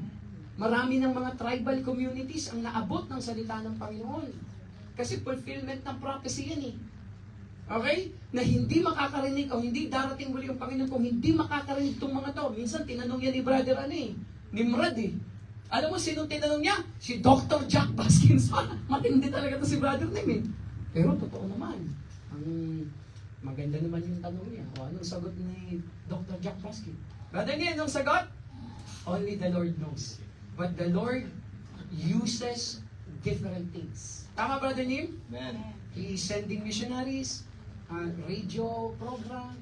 Marami ng mga tribal communities ang naabot ng salita ng Panginoon. Kasi fulfillment ng prophecy yan eh. Okay? Na hindi makakarinig o hindi darating muli yung Panginoon kung hindi makakarinig itong mga to. Minsan tinanong yan ni Brother Nimrod eh. Alam mo sinong tinanong niya? Si Dr. Jack Baskins. Matindi talaga to si Brother Nim eh. Pero totoo naman. Ang maganda naman yung tanong niya. O anong sagot ni Dr. Jack Baskins? Brother Nim, anong sagot? Only the Lord knows. But the Lord uses different things. Tama, Brother Nim? Amen. He is sending missionaries, radio program,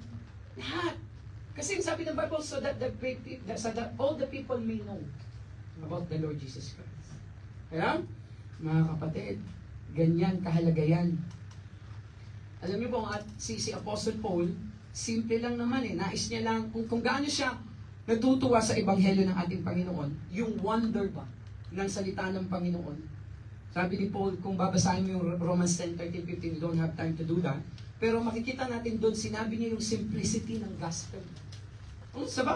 lahat. Kasi sabi ng Bible, so that all the people may know about the Lord Jesus Christ. Kaya, mga kapatid, ganyan kahalaga yan. Alam niyo po, si Apostle Paul, simple lang naman eh. Nais niya lang, kung gaano siya natutuwa sa Ebanghelyo ng ating Panginoon, yung wonder ba ng salita ng Panginoon. Sabi ni Paul, kung babasahin mo yung Romans 10:13-15, you don't have time to do that. Pero makikita natin doon, sinabi niya yung simplicity ng gospel.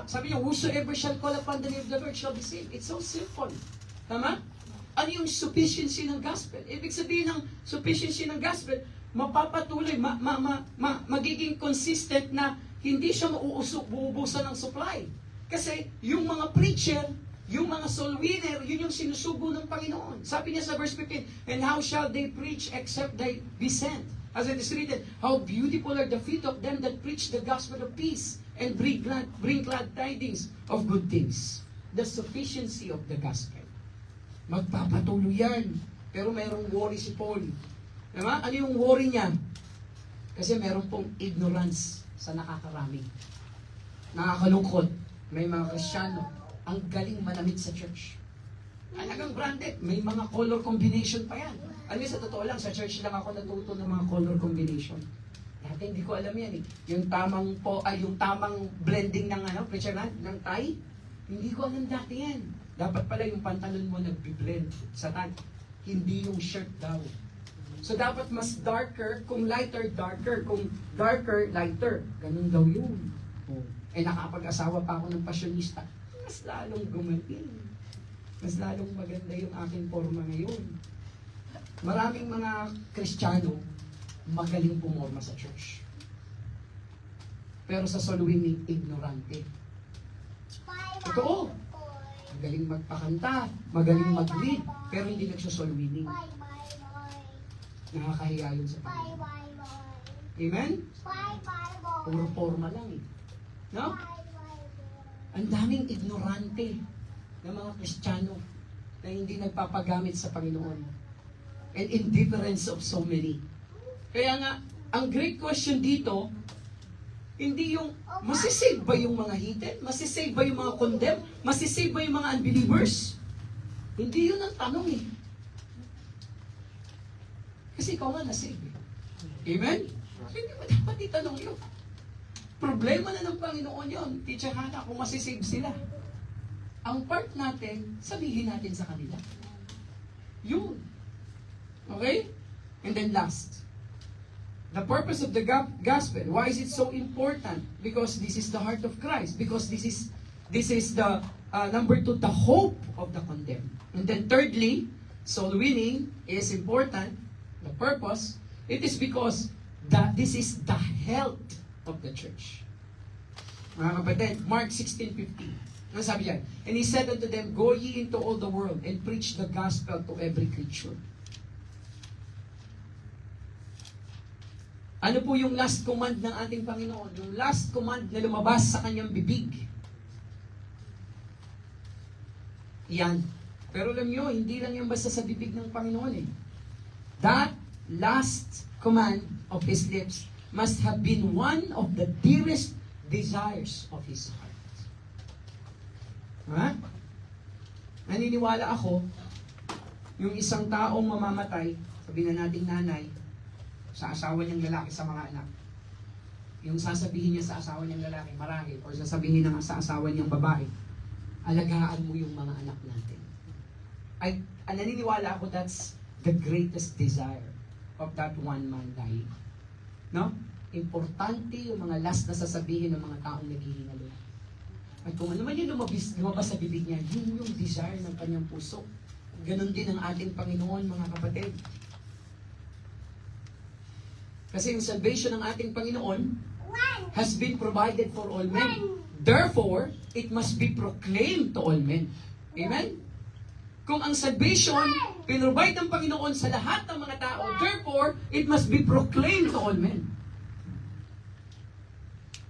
Sabi niya, whosoever shall call upon the name of the Lord shall be saved. It's so simple. Tama? Ano yung sufficiency ng gospel? Ibig sabihin ng sufficiency ng gospel, mapapatuloy, magiging consistent na hindi siya buubusan ng supply. Kasi yung mga preacher, yung mga soul winner, yun yung sinusugo ng Panginoon. Sabi niya sa verse 15, and how shall they preach except they be sent? As it is written, how beautiful are the feet of them that preach the gospel of peace and bring glad tidings of good things. The sufficiency of the gospel. Magpapatuloy yan. Pero mayroong worry si Paul. Diba? Ano yung worry niya? Kasi mayroong pong ignorance sa nakakarami. Nakakalungkot. May mga Kristiyano, ang galing manamit sa church. Talagang branded. May mga color combination pa yan. Alam mo, sa totoo lang, sa church lang ako natuto ng mga color combination. Dati hindi ko alam yan eh. Yung tamang blending ng preacher ng tie, hindi ko alam dati yan. Dapat pala yung pantalon mo nagbi-blend sa tie. Hindi yung shirt daw. So dapat mas darker, kung lighter, darker. Kung darker, lighter. Ganun daw yun. Oh. Nakapag-asawa pa ako ng pasyonista. Mas lalong gumaling. Mas lalong maganda yung aking forma ngayon. Maraming mga Kristiyano magaling pumorma sa church. Pero sa soul winning, ignorante. Totoo. Magaling magpakanta, magaling mag-lead, pero hindi nagsosoul winning. Nakakahiya yun sa Panginoon. Amen? Puro forma lang eh. No? Ang daming ignorante ng mga Kristiyano na hindi nagpapagamit sa Panginoon. And indifference of so many. Kaya nga, ang great question dito, hindi yung, masisave ba yung mga hated? Masisave ba yung mga condemned? Masisave ba yung mga unbelievers? Hindi yun ang tanong eh. Kasi ikaw nga nasave eh. Amen? So, hindi mo dapat itanong yun. Problema na ng Panginoon yun. Teacher Hannah, kung masisave sila. Ang part natin, sabihin natin sa kanila. Yun. Okay? And then last, the purpose of the gospel. Why is it so important? Because this is the heart of Christ. Because this is the number 2, the hope of the condemned. And then thirdly, soul winning is important. The purpose, it is because this is the health of the church. Mga kapatid, Mark 16:15. Ano sabi yan? And he said unto them, go ye into all the world and preach the gospel to every creature. Ano po yung last command ng ating Panginoon? Yung last command na lumabas sa kanyang bibig. Yan. Pero alam nyo, hindi lang yung basta sa bibig ng Panginoon eh. That last command of His lips must have been one of the dearest desires of His heart. Ha? Naniniwala ako, yung isang taong mamamatay, sabihin na nating nanay, sa asawa niyang lalaki sa mga anak, yung sasabihin niya sa asawa niyang lalaki, marahil, or sasabihin na sa asawa niyang babae, alagaan mo yung mga anak natin. Naniniwala ako that's the greatest desire of that one man dying. No? Importante yung mga last na sasabihin ng mga taong naghihingalo. At kung ano man yung lumabas sa bibig niya, yun yung desire ng kanyang puso. Ganon din ang ating Panginoon, mga kapatid. Kasi yung salvation ng ating Panginoon has been provided for all men. Therefore, it must be proclaimed to all men. Amen? Kung ang salvation, pinrovide ng Panginoon sa lahat ng mga tao, therefore, it must be proclaimed to all men.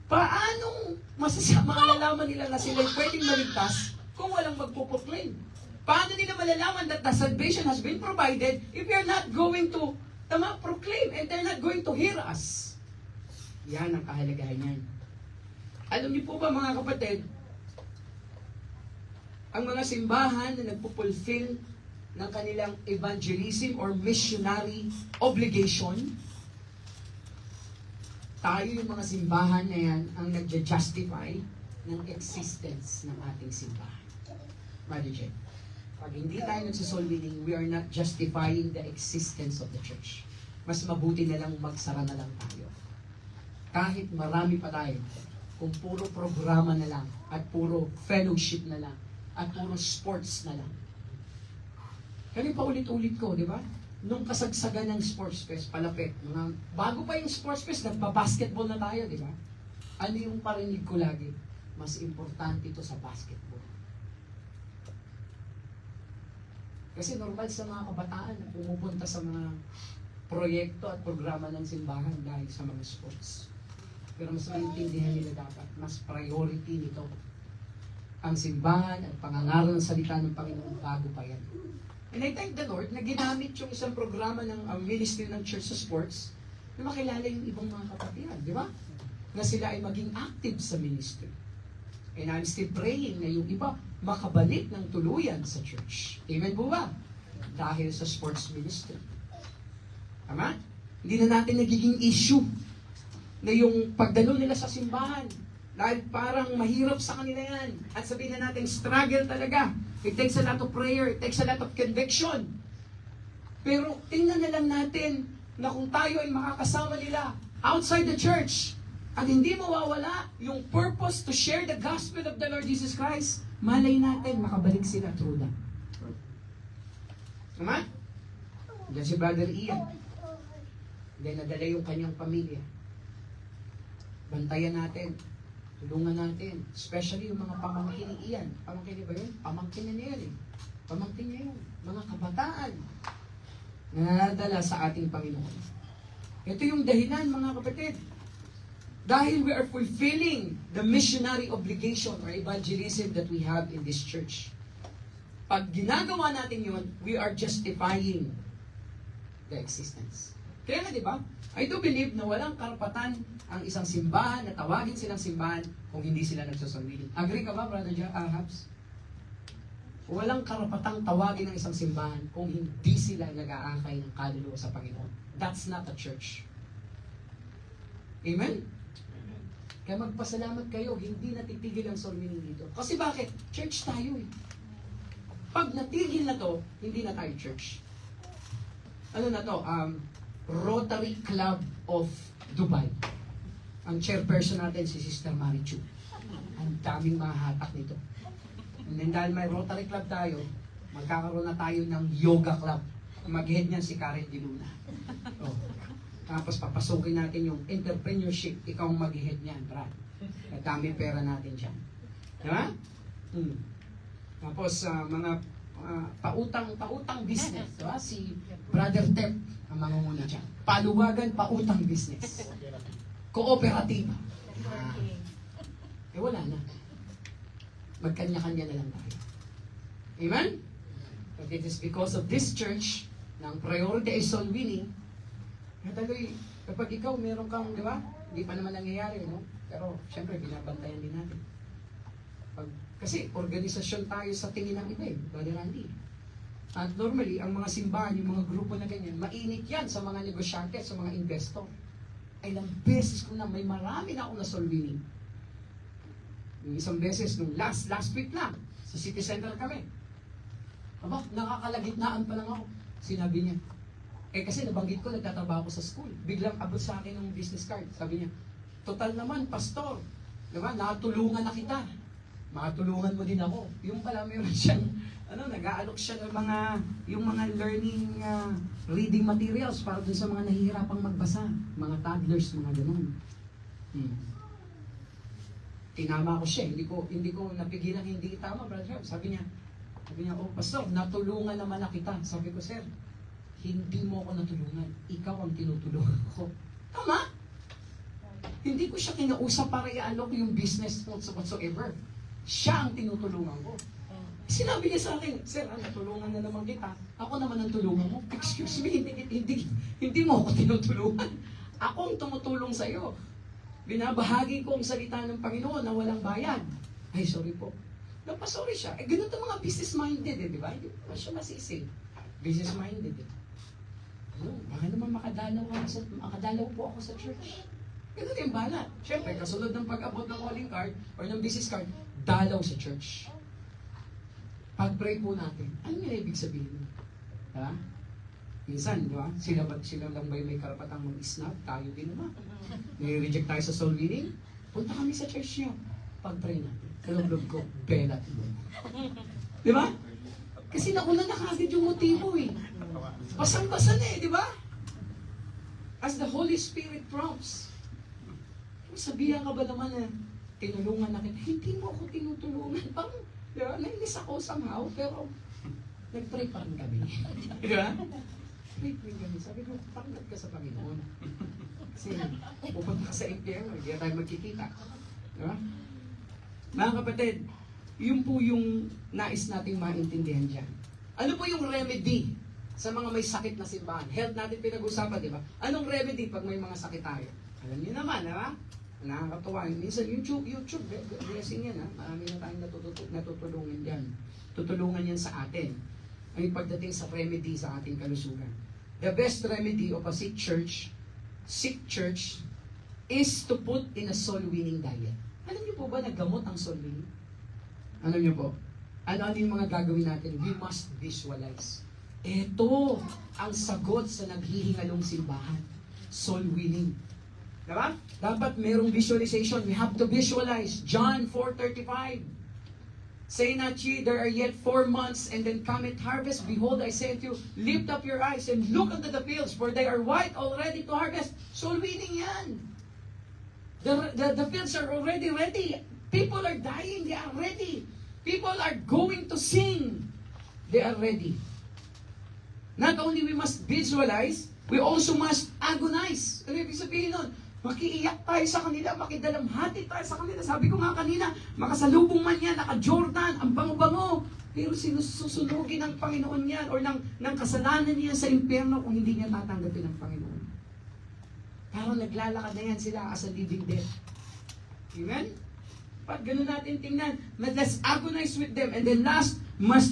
Paanong malalaman nila na sila pwedeng maligtas kung walang magpo-proclaim? Paano nila malalaman that the salvation has been provided if we are not going to proclaim and they're not going to hear us? Yan ang kahalagahan niyan. Alam niyo po ba, mga kapatid, ang mga simbahan na nagpo-fulfill ng kanilang evangelism or missionary obligation, tayo yung mga simbahan na yan ang nagja-justify ng existence ng ating simbahan. Brother Jay, pag hindi tayo nagsosoul winning, we are not justifying the existence of the church. Mas mabuti na lang magsara na lang tayo. Kahit marami pa tayo, kung puro programa na lang, at puro fellowship na lang, at puro sports na lang. Kaya pa ulit-ulit ko, di ba? Nung kasagsagan ng sports fest, palapit, bago pa yung sports fest, nagpa-basketball na tayo, di ba? Ano yung parinig ko lagi? Mas importante ito sa basketball. Kasi normal sa mga kabataan na pumupunta sa mga proyekto at programa ng simbahan dahil sa mga sports. Pero mas maintindihan nila dapat, mas priority nito ang simbahan at pangangaral ng salita ng Panginoon bago pa yan. And I thank the Lord na ginamit yung isang programa ng ministry ng church sa sports na makilala yung ibang mga kapatiran, di ba? Na sila ay maging active sa ministry. And I'm still praying na yung iba makabalik ng tuluyan sa church. Amen po ba? Dahil sa sports ministry. Tama? Hindi na natin nagiging issue na yung pagdalo nila sa simbahan. Dahil parang mahirap sa kanila yan. At sabihin na natin, struggle talaga. It takes a lot of prayer. It takes a lot of conviction. Pero tingnan na lang natin na kung tayo ay makakasama nila outside the church at hindi mawawala yung purpose to share the gospel of the Lord Jesus Christ, malay natin makabalik sila through that. Tama? Diyan si Brother Ian. Then nadala yung kanyang pamilya. Bantayan natin. Tulungan natin. Especially yung mga pamangkin ni Ian. Pamangkin niya ba yun? Pamangkin niya yan eh. Pamangkin niya yun. Mga kabataan na nanadala sa ating Panginoon. Ito yung dahilan, mga kapatid. Dahil we are fulfilling the missionary obligation or evangelism that we have in this church. Pag ginagawa natin yun, we are justifying the existence. Kaya nga, di ba? I do believe na walang karapatan ang isang simbahan na tawagin silang simbahan kung hindi sila nagsasalwili. Agree ka ba, Brother Habs? Walang karapatang tawagin ng isang simbahan kung hindi sila nag-aakay ng kaluluwa sa Panginoon. That's not a church. Amen? Kaya magpasalamat kayo, hindi natitigil ang soul winning dito. Kasi bakit? Church tayo eh. Pag natigil na to, hindi na tayo church. Ano na to? Rotary Club of Dubai. Ang chairperson natin si Sister Marichu. Ang daming mahahatak nito. And then dahil may Rotary Club tayo, magkakaroon na tayo ng yoga club. Mag-head niyan si Karen Di Luna. Oh. Tapos papasukin natin yung entrepreneurship. Ikaw ang mag-head niyan, Brad. At dami pera natin dyan. Diba? Tapos mga pautang business. Diba? Si Brother Tep ang mangunguna dyan. Paluwagan, pautang business. Kooperativa. Wala na. Magkanya-kanya na lang tayo. Amen? But it is because of this church na ang priority ay soul winning. Nataloy, kapag ikaw meron kang, di ba? Hindi pa naman nangyayari, no? Pero, syempre, binabantayan din natin. Pag Kasi organisasyon tayo sa tingin ng iba Brother Randy. At normally, ang mga simbahan, yung mga grupo na ganyan, mainit yan sa mga negosyante, sa mga investor. Ay, ilang beses ko na, may marami na akong na-soul winning. Yung isang beses, nung last week lang, sa City Center kami. Aba, nakakalagitnaan pa lang ako. Sinabi niya, kasi nabanggit ko, nagtatrabaho ko sa school. Biglang abot sa akin ng business card. Sabi niya, total naman, pastor. Diba, natulungan na kita. Makatulungan mo din ako. Yung pala meron siyang, nag-aalok siya ng yung mga learning reading materials para dun sa mga nahihirapang magbasa. Mga toddlers, mga ganun. Tinama ko siya. Hindi ko napigilan, hindi tama, brother. Sabi niya, oh, pastor, natulungan naman na kita. Sabi ko, sir, hindi mo ako natulungan. Ikaw ang tinutulungan ko. Tama? Hindi ko siya kinausap para i-alok yung business whatsoever. Siya ang tinutulungan ko. Sinabi niya sa akin, sir, natulungan na naman kita. Ako naman ang tulungan mo. Excuse me, hindi mo ako tinutulungan. Ako ang tumutulong sa iyo. Binabahagi ko ang salita ng Panginoon na walang bayad. Ay, sorry po. Napasorry siya. Ganun ang mga business-minded, di ba? Hindi pa siya masisi. Business-minded. Baka naman makadalaw po ako sa church. Ganun yung balat. Siyempre, kasunod ng pag-abot ng calling card or ng business card, dalaw sa church. Pag-pray po natin, ano yung ibig sabihin? Ha? Minsan, di ba? Sila lang ba may karapatang mag-snap? Tayo din naman. Nire-reject tayo sa soul winning? Punta kami sa church niyo. Pag-pray natin. Kalog-log ko, belat mo. Di ba? Kasi nauna na kagad yung motibo Basang-basa na di ba? As the Holy Spirit prompts. Sabihan ka ba naman na tinulungan na kita? Hindi mo ako tinutulungan. Parang, di ba? Nainis ako somehow, pero nag-pray pa rin kami. Di ba? Pray pa rin kami. Sabi ko, pangat ka sa Panginoon. Kasi pupunta ka sa impyerno, hindi tayo magkikita. Di ba? Mga kapatid, yun po yung nais nating maintindihan dyan. Ano po yung remedy sa mga may sakit na simbahan? Health natin pinag-usapan, di ba? Anong remedy pag may mga sakit tayo? Alam niyo naman, di ba? Nakakatuwa. Minsan, YouTube, blessing yan, ha? Marami na tayong natutulungan dyan. Tutulungan yan sa atin. Ay pagdating sa remedy sa ating kalusugan. The best remedy of a sick church, is to put in a soul-winning diet. Alam niyo po ba na gamot ang soul winning? Alam niyo po? Ano yung mga gagawin natin? We must visualize. Ito ang sagot sa naghihingalong simbahan. Soul winning. Diba? Dapat merong visualization. We have to visualize. John 4:35. Say not ye, there are yet 4 months, and then cometh harvest. Behold, I say unto you, lift up your eyes and look unto the fields, for they are white already to harvest. Soul winning yan. The fields are already ready. People are dying, they are ready. People are going to sing. They are ready. Not only we must visualize, we also must agonize. Ano ibig sabihin nun? Makiiyak tayo sa kanila, makidalamhati tayo sa kanila. Sabi ko nga kanina, makasalubong man yan, naka-Jordan, ang bango-bango. Pero sinusunugin ng Panginoon yan or ng kasalanan niya sa impyerno kung hindi niya tatanggapin ng Panginoon. Parang naglalakad na yan sila as a living death. Amen? Pag ganun natin tingnan, let's agonize with them. And then last,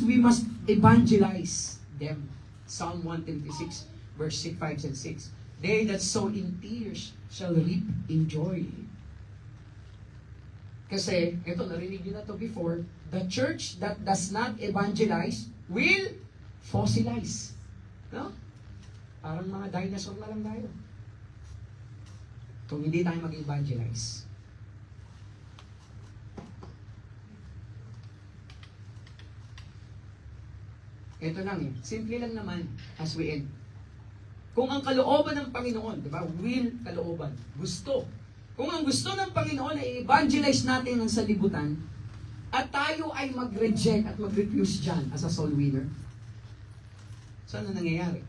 we must evangelize them. Psalm 126, verse 5 and 6. They that sow in tears shall reap in joy. Kasi, ito, narinig nyo na to before, the church that does not evangelize will fossilize. No? Parang mga dinosaur na lang tayo. Kung hindi tayo mag-evangelize. Ito lang simple lang naman as we end. Kung ang kalooban ng Panginoon, di ba? Will, kalooban. Gusto. Kung ang gusto ng Panginoon ay evangelize natin ang salibutan, at tayo ay mag-reject at mag-refuse dyan as a soul winner, saan na nangyayari?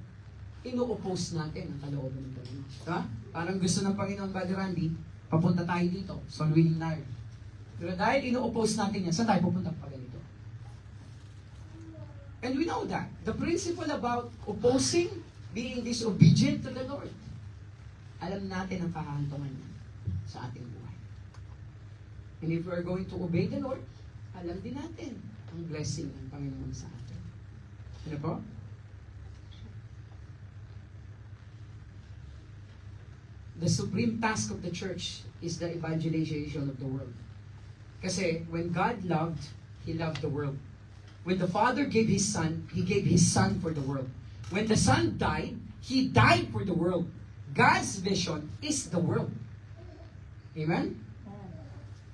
Ino-oppose natin ang kalooban ng Panginoon. Diba? Parang gusto ng Panginoon, Brother Randy, papunta tayo dito, soul winning tayo. Pero dahil ino-oppose natin yan, saan tayo pupunta pa ganito? And we know that. The principle about opposing, being disobedient to the Lord, alam natin ang kahantungan niya sa ating buhay. And if we are going to obey the Lord, alam din natin ang blessing ng Panginoon sa atin. Ano po? The supreme task of the church is the evangelization of the world. Kasi when God loved, He loved the world. When the Father gave His Son, He gave His Son for the world. When the Son died, He died for the world. God's vision is the world. Amen?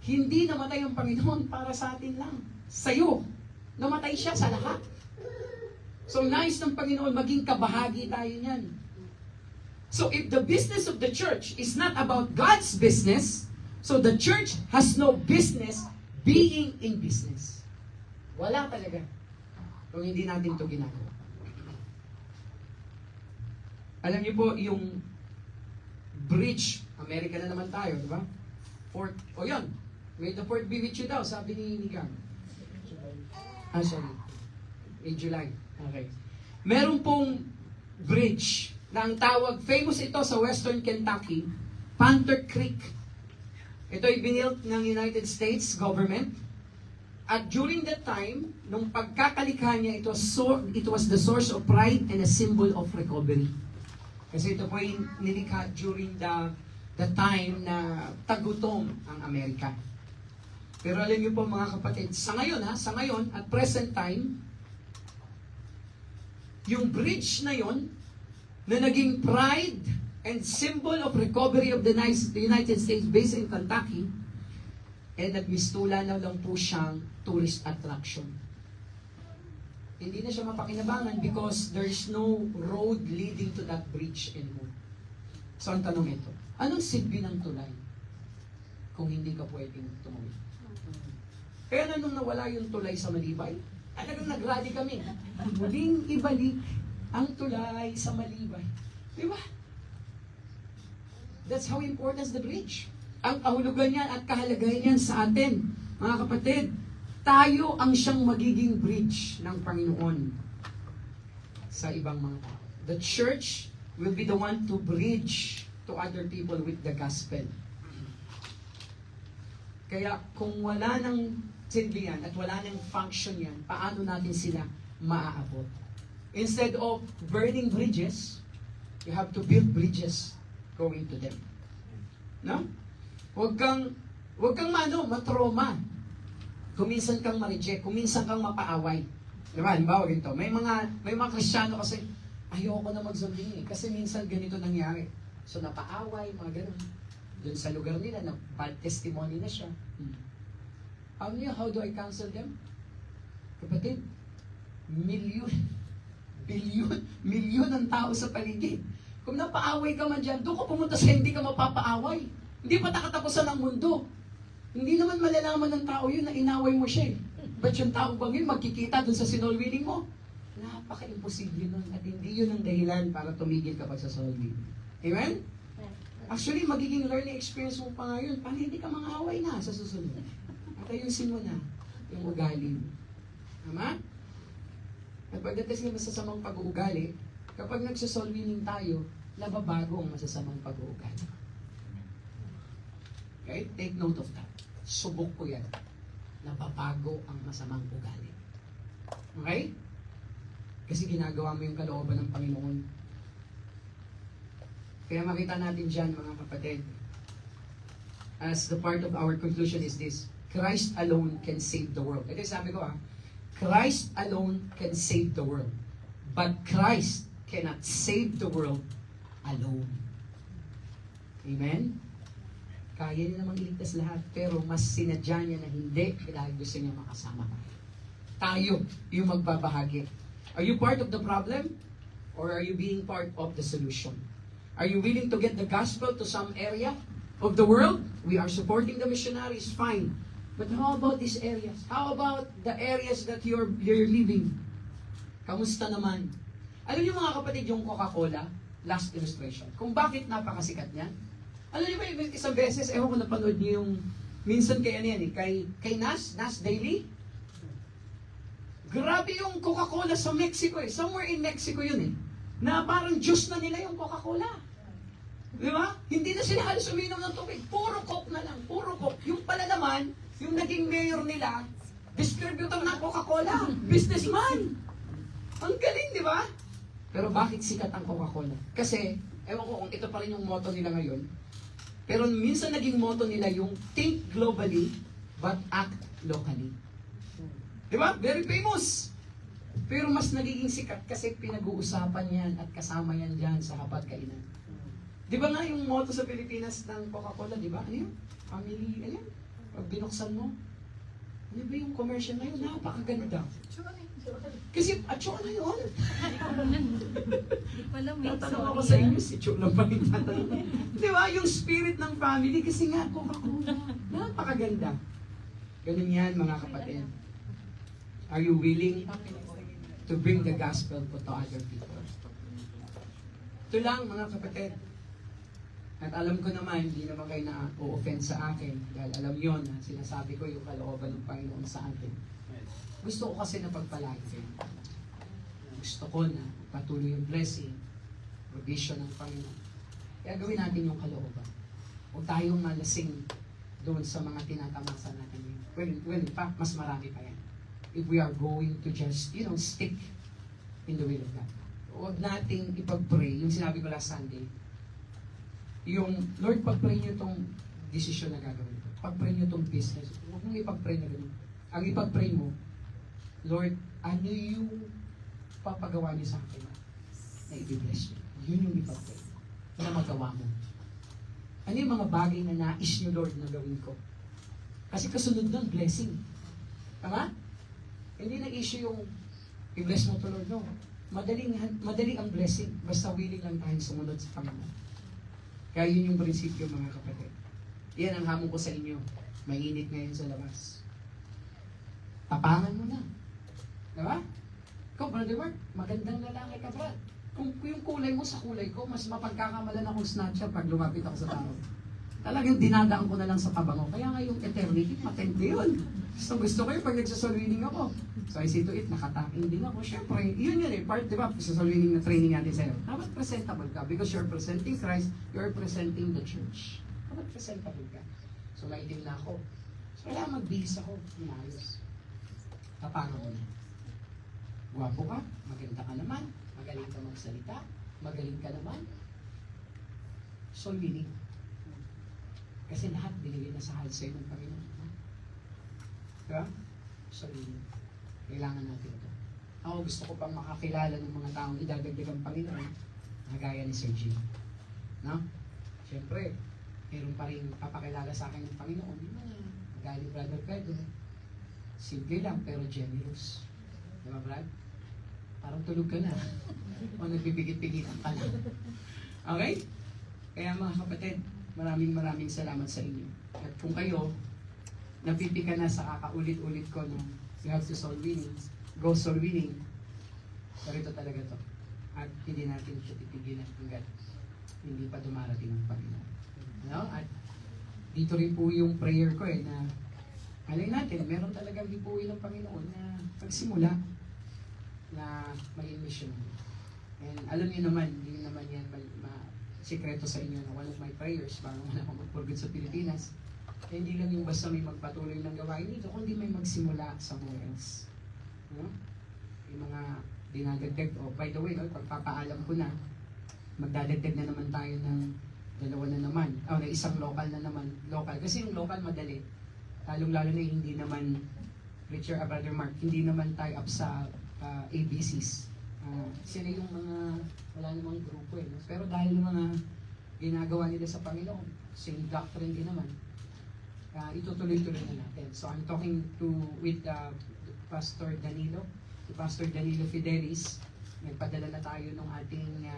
Hindi namatay ang Panginoon para sa atin lang. Sa'yo. Namatay siya sa lahat. So nais ng Panginoon, maging kabahagi tayo niyan. So if the business of the church is not about God's business, so the church has no business being in business. Wala talaga. Kung hindi natin ito ginagawa. Alam niyo po, yung bridge, Amerika na naman tayo, di ba? Fort, yan. May the port be with you daw, sabi ni Gam. Sorry. In July. Okay. Meron pong bridge na ang tawag, famous ito sa Western Kentucky, Panther Creek. Ito ay binilt ng United States government. At during that time, nung pagkakalikha niya, it was the source of pride and a symbol of recovery. Kasi ito po ay nilikha during the time na tagutom ang Amerika. Pero alam niyo po mga kapatid, sa ngayon, at present time, yung bridge na yon na naging pride and symbol of recovery of the United States based in Kentucky, nagmistula na lang po siyang tourist attraction. Hindi na siya mapakinabangan because there is no road leading to that bridge anymore. So ang tanong ito, anong silbi ng tulay kung hindi ka pwedeng tumawid? Kaya nung nawala yung tulay sa Malibay, talagang nagrally kami. Muling ibalik ang tulay sa Malibay. Di ba? That's how important is the bridge. Ang kahulugan niyan at kahalagahan niyan sa atin, mga kapatid, tayo ang siyang magiging bridge ng Panginoon sa ibang mga tao. The church will be the one to bridge to other people with the gospel. Kaya kung wala nang silbi yan at wala nang function yan, paano natin sila maaabot? Instead of burning bridges, you have to build bridges going to them. No? Huwag kang matroma. Kuminsan kang ma-reject, kuminsan kang mapaaway. Diba? Halimbawa ganito, may mga Kristiyano kasi, ayoko na mag-zombie kasi minsan ganito nangyari. So napaaway, mga ganun. Doon sa lugar nila, na bad testimony na siya. How do I counsel them? Kapatid, milyon ang tao sa paligid. Kung napaaway ka man dyan, doon ka pumunta sa hindi ka mapapaaway. Hindi pa nakatapusan ang mundo. Hindi naman malalaman ng tao yun na inaway mo siya. But yung tao bang yun, magkikita doon sa sinol winning mo? Napaka-imposible nun. At hindi yun ang dahilan para tumigil kapag sa sinol winning. Amen? Actually, magiging learning experience mo pa ngayon. Paano hindi ka mga away na sa susunod? At ayusin mo na yung ugali mo. Tama? At pagdating sa masasamang pag-uugali, kapag nagsasoul winning tayo, nababago ang masasamang pag-uugali. Okay? Take note of that. Subok ko yan. Nababago ang masamang ugali. Okay? Kasi ginagawa mo yung kalooban ng Panginoon. Kaya makita natin dyan, mga kapatid, as the part of our conclusion is this, Christ alone can save the world. Ito sabi ko Christ alone can save the world. But Christ cannot save the world alone. Amen? Kaya niya namang iligtas lahat, pero mas sinadya niya na hindi dahil gusto niya makasama tayo yung magbabahagi. Are you part of the problem? Or are you being part of the solution? Are you willing to get the gospel to some area of the world? We are supporting the missionaries, fine. But how about these areas? How about the areas that you're living? Kamusta naman? Alam niyo mga kapatid, yung Coca-Cola, last illustration, kung bakit napakasikat niyan? Alam niyo ba, isang beses, ewan ko napanood niyo yung, minsan kay kay Nas Daily. Grabe yung Coca-Cola sa Mexico Somewhere in Mexico yun na parang juice na nila yung Coca-Cola. Di ba? Hindi na sila halos uminom ng tubig. Puro Coke na lang, puro Coke. Yung pala naman, yung naging mayor nila, Distributor ng Coca-Cola. Businessman. Ang galing, di ba? Pero bakit sikat ang Coca-Cola? Kasi, ewan ko kung ito pa rin yung motto nila ngayon, pero minsan naging motto nila yung think globally, but act locally. Di ba? Very famous. Pero mas nagiging sikat kasi pinag-uusapan yan at kasama yan dyan sa hapagkainan. Di ba nga yung motto sa Pilipinas ng Coca-Cola, di ba? Ano yun? Family, ano yun? Pag binuksan mo, ano ba yung commercial na yun? Napakaganda. Kasi, atso na yun. Tatanong ako sa inyo, si Cho lang pa rin tatanong. Di ba? Yung spirit ng family, kasi nga, Coca-Cola. Napakaganda. Ganun yan, mga kapatid. Are you willing to bring the gospel to other people? Ito lang, mga kapatid. At alam ko naman, hindi naman kayo na-offend sa akin. Dahil alam yun, na sinasabi ko yung kalooban ng Panginoon sa atin. Gusto ko kasi na pagpalagi kayo. Gusto ko na patuloy yung blessing, provision ng Panginoon. Kaya gawin natin yung kalooban. Huwag tayong malasing doon sa mga tinatamasa natin. Well, in fact, mas marami pa yan. If we are going to just, stick in the will of God. Huwag nating ipag-pray, yung sinabi ko last Sunday, yung, Lord, pag-pray nyo itong desisyon na gagawin ko. Pag-pray nyo itong business. Huwag mong ipag-pray na gano'n. Ang ipag-pray mo, Lord, ano yung papagawa niyo sa akin na i-bless niyo? Yun yung ipag-pray na magawa mo. Ano yung mga bagay na nais niyo, Lord, na gawin ko? Kasi kasunod nun, blessing. Tama? Hindi nag-issue yung i-bless mo to, Lord, no? Madali ang blessing. Basta willing lang tayong sumunod sa Panginoon. Kaya yun yung prinsipyo, mga kapatid. Yan ang hamon ko sa inyo. Mainit ngayon sa labas. Tapangan mo na. Diba? Ikaw, Brother Mark, magandang lalaki ka, Brad. Kung yung kulay mo sa kulay ko, mas mapagkakamalan akong snatcher pag lumapit ako sa tao. Talagang dinadaan ko na lang sa pabango. Kaya nga yung eternity, matindi yun. Gusto ko yung pag nagsasolwining ako. So I see to it, nakataking din ako. Siyempre, yun part, di ba? Sa solwining na training natin sa'yo. Dapat presentable ka because you're presenting Christ, you're presenting the church. Dapat presentable ka. So maitim na ako. So kailangan magbihis ako. Inayos. Tapangan mo na. Guwapo ka, maganda ka naman, magaling ka magsalita, magaling ka naman. Solwining. Kasi lahat binigay na sa halsay ng Panginoon. Diba? Solwining. Kailangan natin ito. Ako gusto ko pang makakilala ng mga taong idadagdag ang Panginoon na gaya ni Sir Jim. No? Siyempre, meron pa rin papakilala sa akin ng Panginoon. Gaya ni Brother Pedro. Simple lang pero generous. Diba, Brad? Parang tulog ka na. O nagbibigit-pigitan ka na. Okay? Kaya mga kapatid, maraming salamat sa inyo. At kung kayo, napipika na sa kakaulit-ulit ko na you have to soul winning, go soul winning, pero ito talaga to. At hindi natin ito titigil hanggat hindi pa dumarating ang Panginoon. No? At dito rin po yung prayer ko na alay natin, meron talagang hipuin ng Panginoon na pagsimula na maging missionary. And alam niyo naman, hindi naman yan sikreto sa inyo na one of my prayers bago man ako mag-for good sa Pilipinas, hindi lang yung basta may magpatuloy ng gawain dito, kundi may magsimula somewhere else. No? Yung mga dinadagdag, by the way, pagpapaalam ko na, magdadagdag na naman tayo ng dalawa na naman, na isang local na naman. Local, kasi yung local madali. Lalong-lalo na hindi naman, Richard, Brother Mark, hindi naman tie up sa ABCs. Sila yung mga, wala namang grupo no? Pero dahil yung mga ginagawa nila sa Panginoon, same doctrine din naman, itutuloy-tuloy na natin. So I'm talking with Pastor Danilo, si Pastor Danilo Fidelis. Nagpadala na tayo ng ating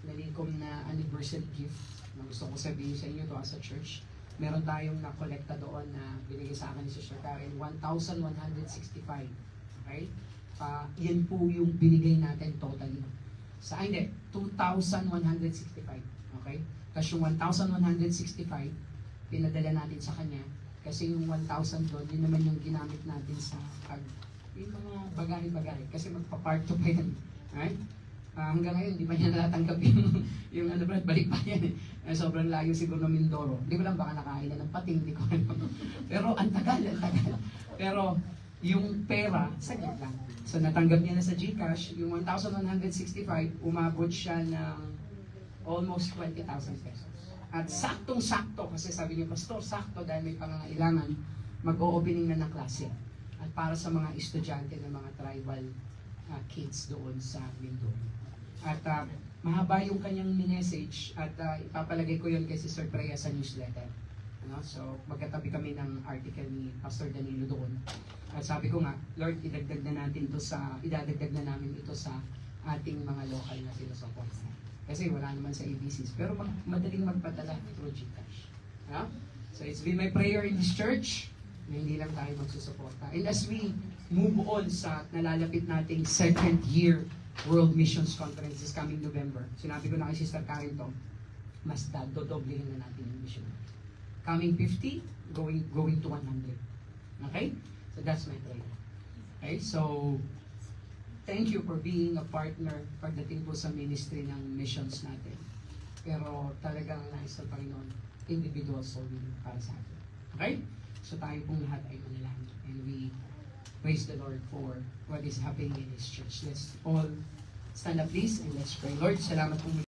nalikom na anniversary gift na gusto ko sabihin sa inyo to as a church. Meron tayong nakolekta doon na binigay sa akin ni Sister Karen, 1,165. Okay? Yan po yung binigay natin totally. Hindi, 2,165. Okay? Tapos yung 1,165, pinadala natin sa kanya. Kasi yung 1,000 doon, yun naman yung ginamit natin sa yung mga bagay-bagay. Kasi magpa-part 2 pa yan. Right? Hanggang ngayon, di ba niya natatanggap yung balik pa yan eh. Sobrang layo siguro ng Mindoro. Hindi ko lang baka nakain na ng pating, hindi ko alam. Pero ang tagal. Pero yung pera, saglit lang. So natanggap niya na sa GCash, yung 1,165, umabot siya ng almost 20,000 pesos. At saktong-sakto, kasi sabi niya, Pastor, sakto dahil may pangangailangan, mag-o-opening na ng klase. At para sa mga estudyante ng mga tribal kids doon sa Mindoro. At mahaba yung kanyang message at ipapalagay ko yun kay Sister Freya sa newsletter. So magkatabi kami ng article ni Pastor Danilo doon. At sabi ko nga, Lord, idadagdag na namin ito sa ating mga local na sinusuporta. Kasi wala naman sa ABCs. Pero madaling magpadala through GCash. So it's been my prayer in this church na hindi lang tayo magsusuporta. And as we move on sa nalalapit nating second year World Missions Conference this coming November, sinabi ko na kay Sister Karen to, mas dodoblehin na natin yung mission. Coming 50, going to 100. Okay? So that's my prayer. Okay? So, thank you for being a partner pagdating po sa ministry ng missions natin. Pero talagang nais ng Panginoon, individual soul winning para sa atin. Okay? So tayo pong lahat ay manalangin. And we praise the Lord for what is happening in His church. Let's all stand up please and let's pray. Lord, salamat po muli.